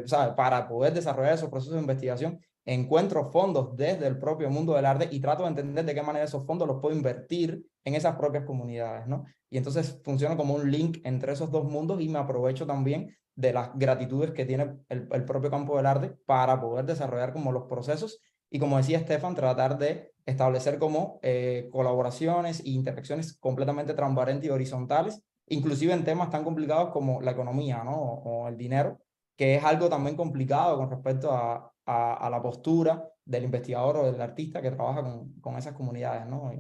¿sabes? Para poder desarrollar esos procesos de investigación, encuentro fondos desde el propio mundo del arte y trato de entender de qué manera esos fondos los puedo invertir en esas propias comunidades, ¿no? Y entonces funciona como un link entre esos dos mundos y me aprovecho también de las gratitudes que tiene el propio campo del arte para poder desarrollar como los procesos y como decía Estefan, tratar de establecer como colaboraciones e interacciones completamente transparentes y horizontales, inclusive en temas tan complicados como la economía, ¿no? O el dinero, que es algo también complicado con respecto a la postura del investigador o del artista que trabaja con esas comunidades, ¿no?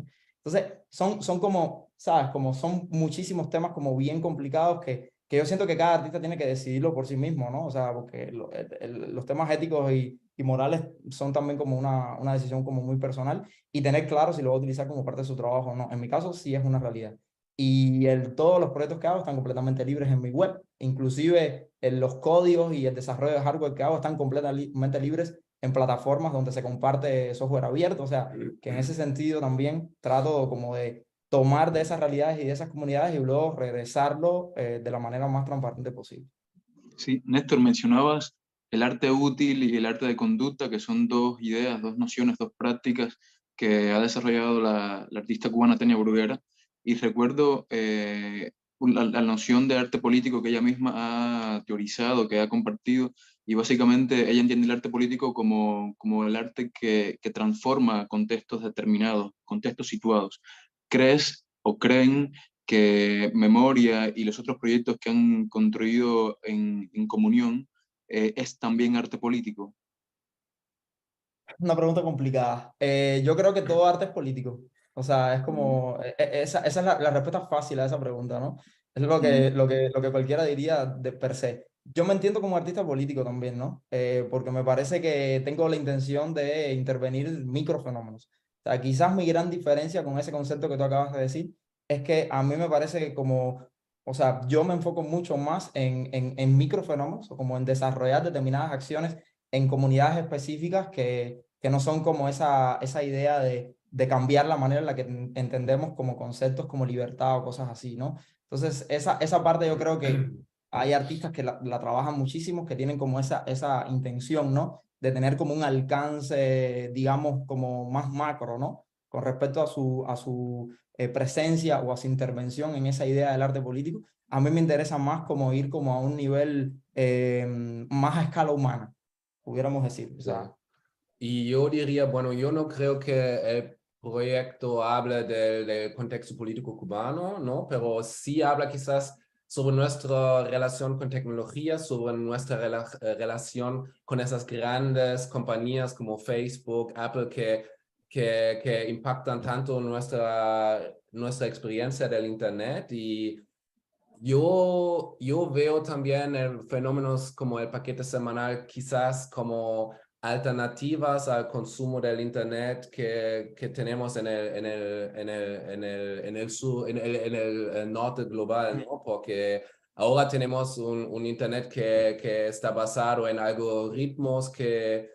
Entonces, son como, ¿sabes? Como son muchísimos temas como bien complicados que yo siento que cada artista tiene que decidirlo por sí mismo, ¿no? O sea, porque los temas éticos y morales son también como una decisión como muy personal y tener claro si lo va a utilizar como parte de su trabajo o no. En mi caso sí es una realidad. Y todos los proyectos que hago están completamente libres en mi web, inclusive los códigos y el desarrollo de hardware que hago están completamente libres en plataformas donde se comparte software abierto, o sea, que en ese sentido también trato como de tomar de esas realidades y de esas comunidades y luego regresarlo de la manera más transparente posible. Sí, Néstor, mencionabas el arte útil y el arte de conducta, que son dos ideas, dos nociones, dos prácticas que ha desarrollado la artista cubana Tania Bruguera. Y recuerdo la noción de arte político que ella misma ha teorizado, que ha compartido, y básicamente ella entiende el arte político como el arte que transforma contextos determinados, contextos situados. ¿Crees o creen que Memoria y los otros proyectos que han construido en comunión es también arte político? Una pregunta complicada. Yo creo que todo arte es político. O sea, es como, esa es la respuesta fácil a esa pregunta, ¿no? Es lo que cualquiera diría de per se. Yo me entiendo como artista político también, ¿no? Porque me parece que tengo la intención de intervenir microfenómenos. O sea, quizás mi gran diferencia con ese concepto que tú acabas de decir es que a mí me parece que como, o sea, yo me enfoco mucho más en microfenómenos o como en desarrollar determinadas acciones en comunidades específicas que no son como esa idea de cambiar la manera en la que entendemos como conceptos como libertad o cosas así, ¿no? Entonces, esa parte yo creo que hay artistas que la trabajan muchísimo, que tienen como esa intención, ¿no? De tener como un alcance, digamos, como más macro, ¿no? Con respecto a su presencia o a su intervención en esa idea del arte político. A mí me interesa más como ir como a un nivel más a escala humana, pudiéramos decir. O sea, y yo diría, bueno, yo no creo que el proyecto hable del contexto político cubano, ¿no? Pero sí habla quizás sobre nuestra relación con tecnología, sobre nuestra relación con esas grandes compañías como Facebook, Apple, que impactan tanto nuestra experiencia del Internet. Y yo veo también fenómenos como el paquete semanal quizás como alternativas al consumo del Internet que tenemos en el norte global, ¿no? Porque ahora tenemos un Internet que está basado en algoritmos que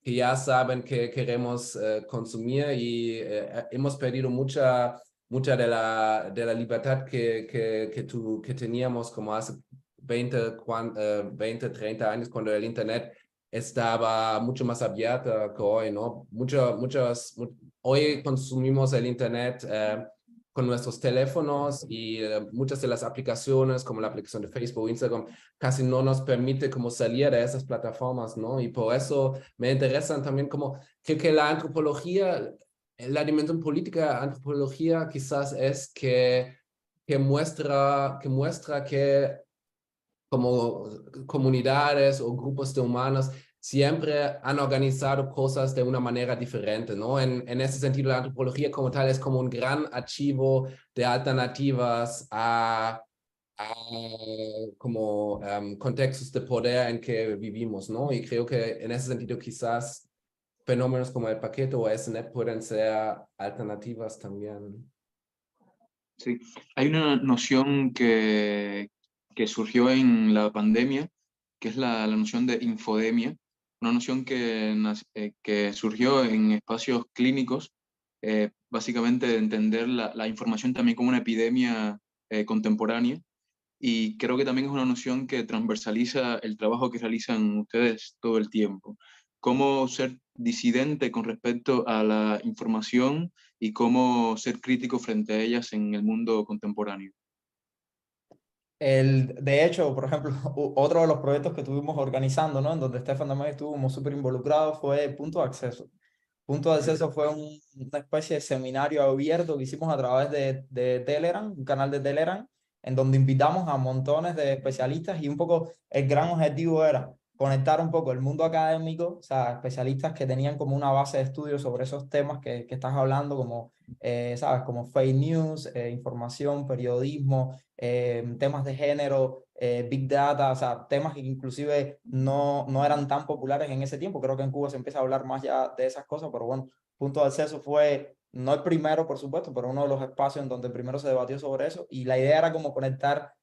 ya saben que queremos consumir y hemos perdido mucha de la libertad que teníamos como hace 20, 30 años cuando el Internet estaba mucho más abierta que hoy, ¿no? Hoy consumimos el Internet con nuestros teléfonos y muchas de las aplicaciones, como la aplicación de Facebook, Instagram, casi no nos permite como salir de esas plataformas, ¿no? Y por eso me interesan también como, creo que la antropología, la dimensión política de antropología quizás es que muestra que como comunidades o grupos de humanos siempre han organizado cosas de una manera diferente, ¿no? En ese sentido, la antropología como tal es como un gran archivo de alternativas a como contextos de poder en que vivimos, ¿no? Y creo que en ese sentido quizás fenómenos como el paquete o SNET pueden ser alternativas también. Sí, hay una noción que surgió en la pandemia, que es la noción de infodemia, una noción que surgió en espacios clínicos, básicamente de entender la información también como una epidemia contemporánea, y creo que también es una noción que transversaliza el trabajo que realizan ustedes todo el tiempo. Cómo ser disidente con respecto a la información y cómo ser crítico frente a ellas en el mundo contemporáneo. De hecho, por ejemplo, otro de los proyectos que estuvimos organizando, ¿no? En donde Stefan también estuvo súper involucrado fue Punto de Acceso. Punto de Acceso fue una especie de seminario abierto que hicimos a través de Telegram, un canal de Telegram, en donde invitamos a montones de especialistas y un poco el gran objetivo era conectar un poco el mundo académico, o sea, especialistas que tenían como una base de estudio sobre esos temas que estás hablando, como, ¿sabes? Como fake news, información, periodismo, temas de género, big data, o sea, temas que inclusive no eran tan populares en ese tiempo. Creo que en Cuba se empieza a hablar más ya de esas cosas, pero bueno, Punto de Acceso fue, no el primero, por supuesto, pero uno de los espacios en donde primero se debatió sobre eso, y la idea era como conectar,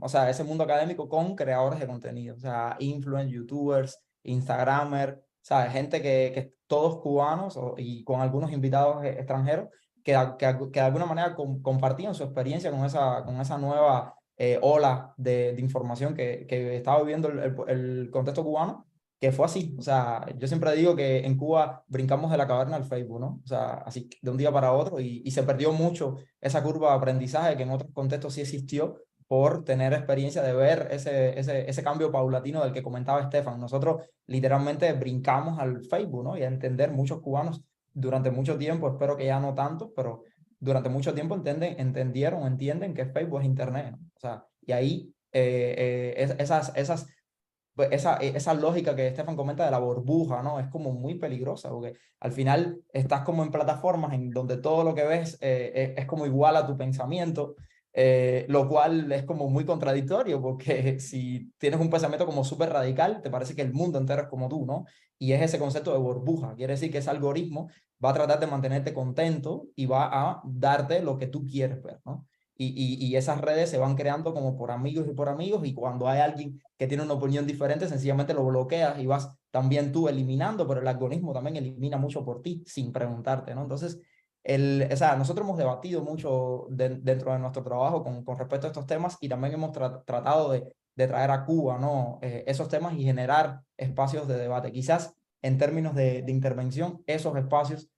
o sea, ese mundo académico con creadores de contenido, o sea, influencers, youtubers, instagramers, ¿sabes? Gente que todos cubanos y con algunos invitados extranjeros que de alguna manera compartían su experiencia con esa nueva ola de información que estaba viviendo el contexto cubano, que fue así. O sea, yo siempre digo que en Cuba brincamos de la caverna al Facebook, ¿no? O sea, así de un día para otro y se perdió mucho esa curva de aprendizaje que en otros contextos sí existió por tener experiencia de ver ese cambio paulatino del que comentaba Estefan. Nosotros literalmente brincamos al Facebook, ¿no? Y a entender muchos cubanos durante mucho tiempo, espero que ya no tanto, pero durante mucho tiempo entienden que Facebook es Internet, ¿no? O sea, y ahí esa lógica que Estefan comenta de la burbuja, ¿no? Es como muy peligrosa, porque al final estás como en plataformas en donde todo lo que ves es como igual a tu pensamiento, lo cual es como muy contradictorio, porque si tienes un pensamiento como súper radical, te parece que el mundo entero es como tú, ¿no? Y es ese concepto de burbuja, quiere decir que ese algoritmo va a tratar de mantenerte contento y va a darte lo que tú quieres ver, ¿no? Y esas redes se van creando como por amigos, y cuando hay alguien que tiene una opinión diferente, sencillamente lo bloqueas y vas también tú eliminando, pero el algoritmo también elimina mucho por ti sin preguntarte, ¿no? Entonces, o sea, nosotros hemos debatido mucho dentro de nuestro trabajo con respecto a estos temas, y también hemos tratado de traer a Cuba, ¿no? Esos temas y generar espacios de debate. Quizás en términos de intervención, esos espacios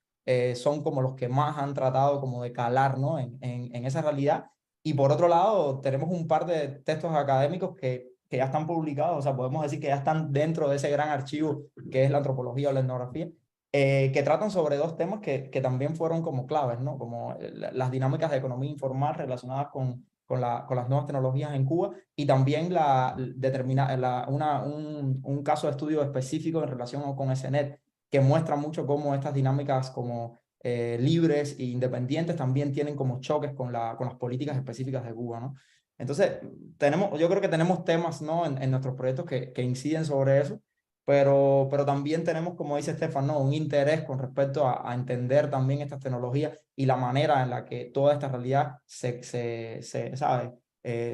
son como los que más han tratado como de calar, ¿no? En esa realidad. Y por otro lado, tenemos un par de textos académicos que ya están publicados, o sea, podemos decir que ya están dentro de ese gran archivo que es la antropología o la etnografía, que tratan sobre dos temas que también fueron como claves, ¿no? Como las dinámicas de economía informal relacionadas con las nuevas tecnologías en Cuba, y también un caso de estudio específico en relación con SNET, que muestra mucho cómo estas dinámicas como libres e independientes también tienen como choques con las políticas específicas de Cuba, ¿no? Entonces, yo creo que tenemos temas, ¿no? En nuestros proyectos que inciden sobre eso, pero también tenemos, como dice Estefan, ¿no? Un interés con respecto a entender también estas tecnologías y la manera en la que toda esta realidad ¿sabe?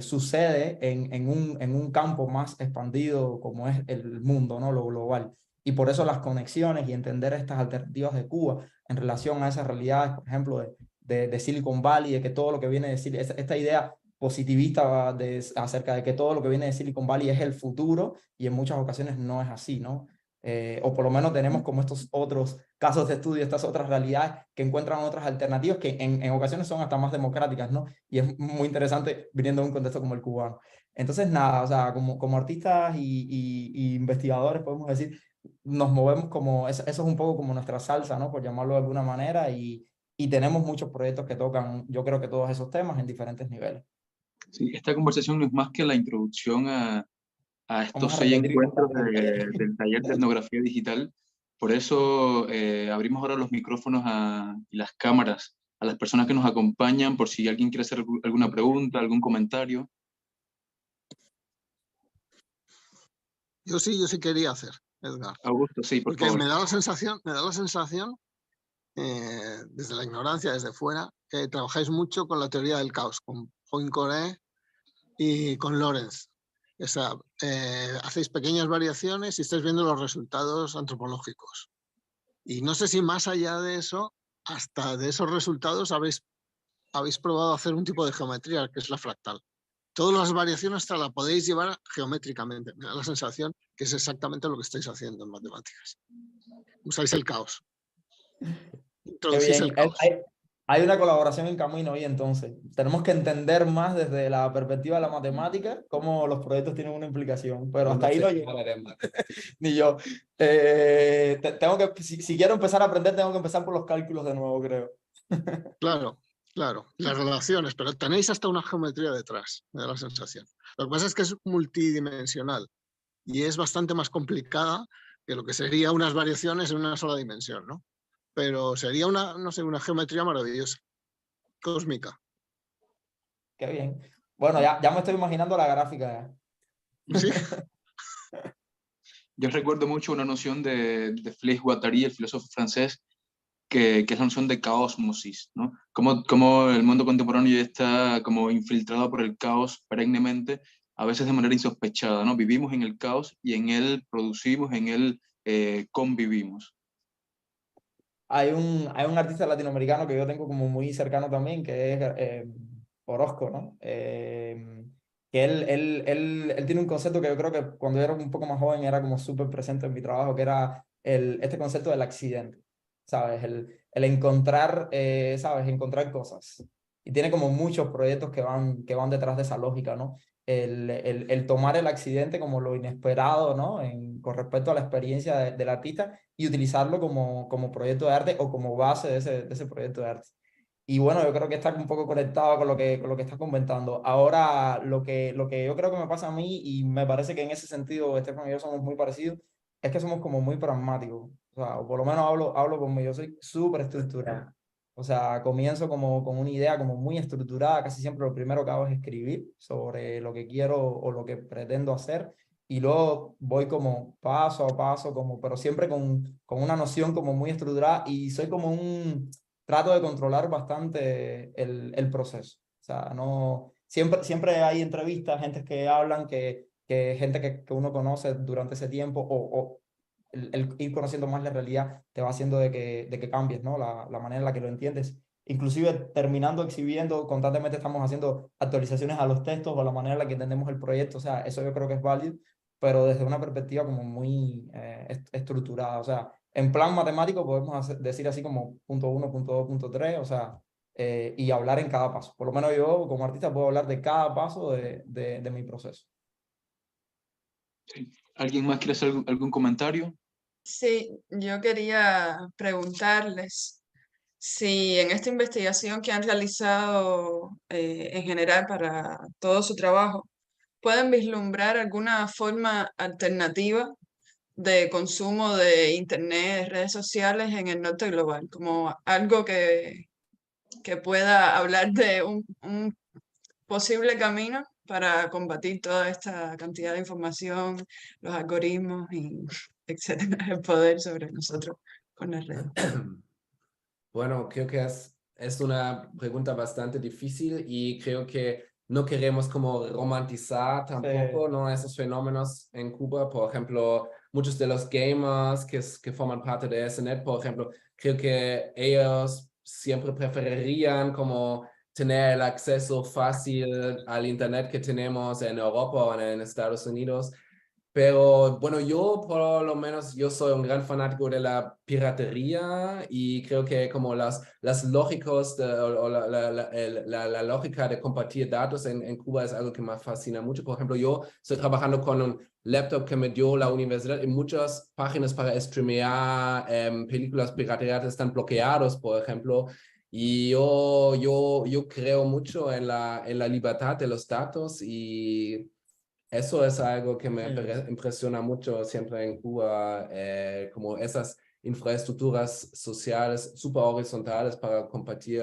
Sucede en un campo más expandido como es el mundo, ¿no? Lo global. Y por eso las conexiones y entender estas alternativas de Cuba en relación a esas realidades, por ejemplo, de Silicon Valley, de que todo lo que viene de esta idea positivista acerca de que todo lo que viene de Silicon Valley es el futuro, y en muchas ocasiones no es así, ¿no? O por lo menos tenemos como estos otros casos de estudio, estas otras realidades que encuentran otras alternativas que en ocasiones son hasta más democráticas, ¿no? Y es muy interesante viniendo de un contexto como el cubano. Entonces, nada, o sea, como artistas y investigadores, podemos decir, nos movemos como, eso es un poco como nuestra salsa, ¿no? Por llamarlo de alguna manera, y tenemos muchos proyectos que tocan, yo creo que todos esos temas en diferentes niveles. Sí, esta conversación no es más que la introducción a estos Vamos a 6 repetir encuentros constantemente. del taller de etnografía digital. Por eso abrimos ahora los micrófonos y las cámaras a las personas que nos acompañan, por si alguien quiere hacer alguna pregunta, algún comentario. Yo sí quería hacer, Edgar. Augusto, sí, por Porque favor. me da la sensación, desde la ignorancia, desde fuera, que trabajáis mucho con la teoría del caos, con Poincaré y con Lorenz. O sea, hacéis pequeñas variaciones y estáis viendo los resultados antropológicos. Y no sé si más allá de eso, hasta de esos resultados, habéis probado a hacer un tipo de geometría, que es la fractal. Todas las variaciones hasta la podéis llevar geométricamente. Me da la sensación que es exactamente lo que estáis haciendo en matemáticas. Usáis el caos. Qué Introducís el bien. caos. Hay una colaboración en camino hoy entonces. Tenemos que entender más desde la perspectiva de la matemática cómo los proyectos tienen una implicación, pero hasta ahí no llego. Ni yo. Tengo que, si quiero empezar a aprender, tengo que empezar por los cálculos de nuevo, creo. Claro, claro. Las relaciones, pero tenéis hasta una geometría detrás, me da la sensación. Lo que pasa es que es multidimensional y es bastante más complicada que lo que sería unas variaciones en una sola dimensión, ¿no? Pero sería no sé, una geometría maravillosa, cósmica. Qué bien. Bueno, ya me estoy imaginando la gráfica. Sí. Yo recuerdo mucho una noción de Félix Guattari, el filósofo francés, que es la noción de caósmosis, ¿no? Como el mundo contemporáneo ya está como infiltrado por el caos perennemente, a veces de manera insospechada, ¿no? Vivimos en el caos y en él producimos, en él convivimos. Hay un artista latinoamericano que yo tengo como muy cercano también, que es Orozco, ¿no? Que él tiene un concepto que yo creo que cuando yo era un poco más joven era como súper presente en mi trabajo, que era este concepto del accidente, ¿sabes? El encontrar, ¿sabes? Encontrar cosas. Y tiene como muchos proyectos que van detrás de esa lógica, ¿no? El tomar el accidente como lo inesperado, ¿no? Con respecto a la experiencia del artista y utilizarlo como proyecto de arte o como base de ese proyecto de arte. Y bueno, yo creo que está un poco conectado con lo que estás comentando. Ahora, lo que yo creo que me pasa a mí, y me parece que en ese sentido Estefan y yo somos muy parecidos, es que somos como muy pragmáticos. O sea, o por lo menos hablo conmigo, yo soy súper estructurado. O sea, comienzo como con una idea como muy estructurada, casi siempre lo primero que hago es escribir sobre lo que quiero o lo que pretendo hacer, y luego voy como paso a paso, como, pero siempre con una noción como muy estructurada, y soy como trato de controlar bastante el proceso. O sea, no, siempre hay entrevistas, gente que hablan, gente que uno conoce durante ese tiempo, o el ir conociendo más la realidad te va haciendo de que cambies, ¿no? La manera en la que lo entiendes. Inclusive terminando exhibiendo, constantemente estamos haciendo actualizaciones a los textos o a la manera en la que entendemos el proyecto. O sea, eso yo creo que es válido, pero desde una perspectiva como muy estructurada. O sea, en plan matemático podemos decir así como punto 1, punto 2, punto 3, o sea, y hablar en cada paso. Por lo menos yo como artista puedo hablar de cada paso de mi proceso. Sí. ¿Alguien más quiere hacer algún comentario? Sí, yo quería preguntarles si en esta investigación que han realizado en general para todo su trabajo, pueden vislumbrar alguna forma alternativa de consumo de Internet, redes sociales en el norte global, como algo que pueda hablar de un posible camino para combatir toda esta cantidad de información, los algoritmos y etcétera, el poder sobre nosotros con las redes. Bueno, creo que es una pregunta bastante difícil y creo que no queremos como romantizar tampoco, ¿no? Esos fenómenos en Cuba. Por ejemplo, muchos de los gamers que forman parte de SNET, por ejemplo, creo que ellos siempre preferirían como tener el acceso fácil al Internet que tenemos en Europa o en Estados Unidos. Pero bueno, yo por lo menos, yo soy un gran fanático de la piratería y creo que como las lógicos o la lógica de compartir datos en Cuba es algo que me fascina mucho. Por ejemplo, yo estoy trabajando con un laptop que me dio la universidad y muchas páginas para streamear películas pirateadas están bloqueados, por ejemplo. Y yo creo mucho en la libertad de los datos y eso es algo que me impresiona mucho siempre en Cuba, como esas infraestructuras sociales súper horizontales para compartir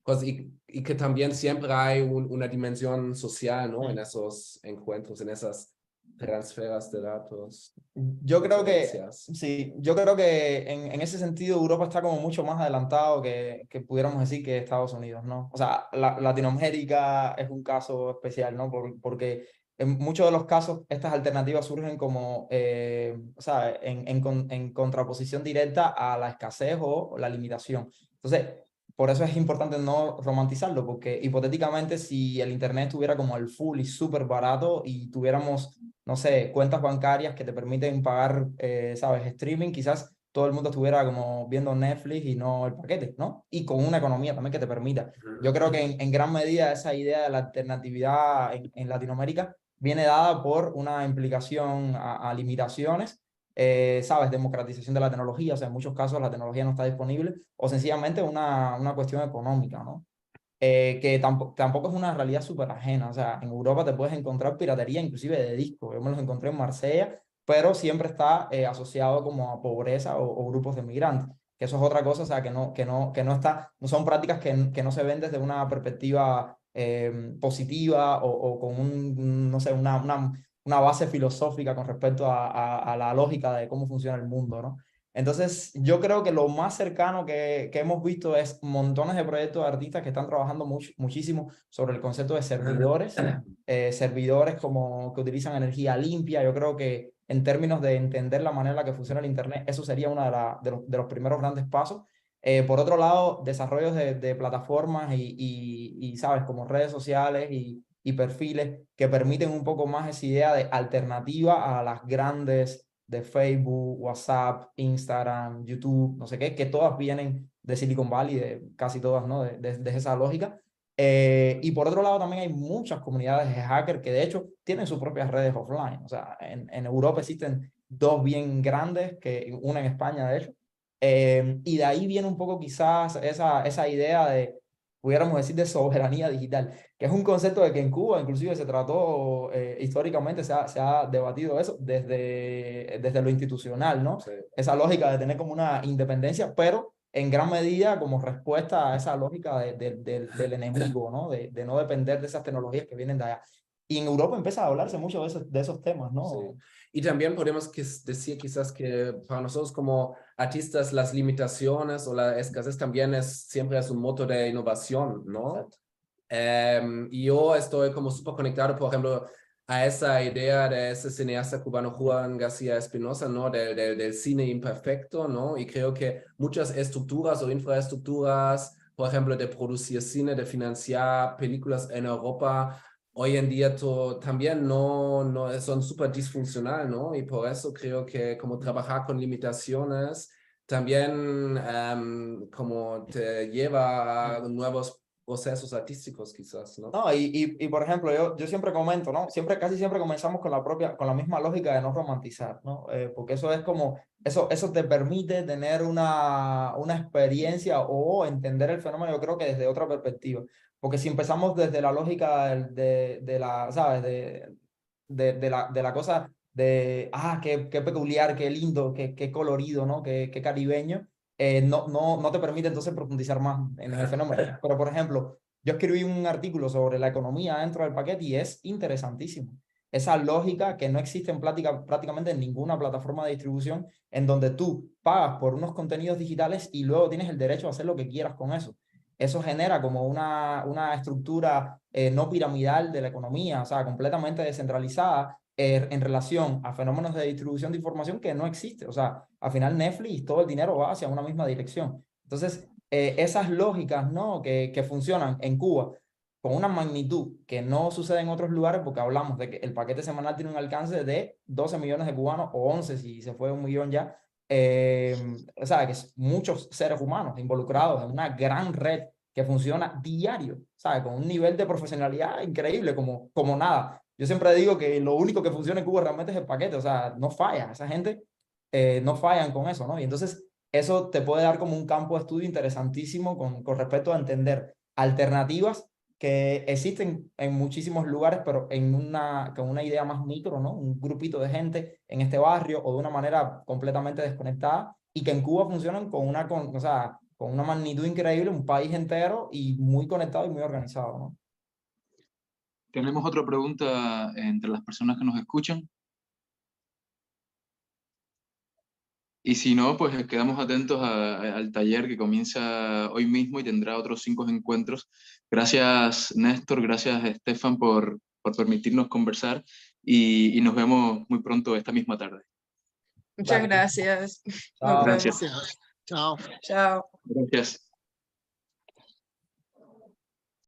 cosas y que también siempre hay una dimensión social, ¿no? En esos encuentros, en esas transferas de datos. Yo creo que, Gracias. sí, yo creo que en ese sentido Europa está como mucho más adelantado que pudiéramos decir que Estados Unidos, ¿no? O sea, Latinoamérica es un caso especial, ¿no? Porque en muchos de los casos estas alternativas surgen como, o sea, en contraposición directa a la escasez o la limitación. Entonces, por eso es importante no romantizarlo, porque hipotéticamente si el Internet estuviera como al full y súper barato y tuviéramos, no sé, cuentas bancarias que te permiten pagar, ¿sabes? Streaming, quizás todo el mundo estuviera como viendo Netflix y no el paquete, ¿no? Y con una economía también que te permita. Yo creo que en gran medida esa idea de la alternatividad en Latinoamérica viene dada por una implicación a limitaciones, ¿sabes? Democratización de la tecnología, o sea, en muchos casos la tecnología no está disponible, o sencillamente una cuestión económica, ¿no? Que tampoco es una realidad súper ajena, o sea, en Europa te puedes encontrar piratería inclusive de discos, yo me los encontré en Marsella, pero siempre está asociado como a pobreza o grupos de migrantes, que eso es otra cosa, o sea, que no está, no son prácticas que no se ven desde una perspectiva positiva o con no sé, una base filosófica con respecto a la lógica de cómo funciona el mundo, ¿no? Entonces, yo creo que lo más cercano que hemos visto es montones de proyectos de artistas que están trabajando muchísimo sobre el concepto de servidores, servidores como que utilizan energía limpia. Yo creo que en términos de entender la manera en la que funciona el Internet, eso sería uno de los primeros grandes pasos. Por otro lado, desarrollos de plataformas ¿sabes? Como redes sociales y perfiles que permiten un poco más esa idea de alternativa a las grandes de Facebook, WhatsApp, Instagram, YouTube, no sé qué, que todas vienen de Silicon Valley, de casi todas, ¿no? De esa lógica. Y por otro lado también hay muchas comunidades de hackers que de hecho tienen sus propias redes offline. O sea, en Europa existen dos bien grandes, una en España de hecho, y de ahí viene un poco quizás esa idea de, pudiéramos decir, de soberanía digital, que es un concepto de que en Cuba inclusive se trató, históricamente se ha debatido eso desde lo institucional, ¿no? Sí. Esa lógica de tener como una independencia, pero en gran medida como respuesta a esa lógica del enemigo, ¿no? De no depender de esas tecnologías que vienen de allá. Y en Europa empieza a hablarse mucho de esos temas, ¿no? Sí. Y también podemos decir quizás que para nosotros como artistas las limitaciones o la escasez también siempre es un motor de innovación, ¿no? Y yo estoy como súper conectado, por ejemplo, a esa idea de ese cineasta cubano Juan García Espinosa, ¿no? Del cine imperfecto, ¿no? Y creo que muchas estructuras o infraestructuras, por ejemplo, de producir cine, de financiar películas en Europa, hoy en día también no son súper disfuncional, ¿no? Y por eso creo que como trabajar con limitaciones también como te lleva a nuevos procesos artísticos quizás, ¿no? No, y por ejemplo, yo siempre comento, ¿no? Casi siempre comenzamos con con la misma lógica de no romantizar, ¿no? Porque eso es como, eso te permite tener una experiencia o entender el fenómeno, yo creo que desde otra perspectiva. Porque si empezamos desde la lógica de la, ¿sabes? De la cosa qué peculiar, qué lindo, qué colorido, ¿no? Qué caribeño, no te permite entonces profundizar más en el fenómeno. Pero, por ejemplo, yo escribí un artículo sobre la economía dentro del paquete y es interesantísimo. esa lógica que no existe en prácticamente en ninguna plataforma de distribución, en donde tú pagas por unos contenidos digitales y luego tienes el derecho a hacer lo que quieras con eso. Eso genera como una estructura no piramidal de la economía, o sea, completamente descentralizada en relación a fenómenos de distribución de información que no existe. O sea, al final Netflix, todo el dinero va hacia una misma dirección. Entonces, esas lógicas, ¿no? que funcionan en Cuba con una magnitud que no sucede en otros lugares, porque hablamos de que el paquete semanal tiene un alcance de 12 millones de cubanos, o 11 si se fue 1 millón ya. O sea, que es muchos seres humanos involucrados en una gran red que funciona diario, ¿sabes? Con un nivel de profesionalidad increíble, como nada. Yo siempre digo que lo único que funciona en Cuba realmente es el paquete, o sea, no falla, esa gente no fallan con eso, ¿no? Y entonces eso te puede dar como un campo de estudio interesantísimo con respecto a entender alternativas que existen en muchísimos lugares, pero con una idea más micro, ¿no? Un grupito de gente en este barrio o de una manera completamente desconectada, y que en Cuba funcionan o sea, con una magnitud increíble, un país entero y muy conectado y muy organizado, ¿no? ¿Tenemos otra pregunta entre las personas que nos escuchan? Y si no, pues quedamos atentos al taller que comienza hoy mismo y tendrá otros 5 encuentros. Gracias, Néstor, gracias, Estefan, por permitirnos conversar y nos vemos muy pronto esta misma tarde. Muchas Dale. gracias. Nos Chao. vemos. Gracias. Gracias. Chao. Chao. Gracias.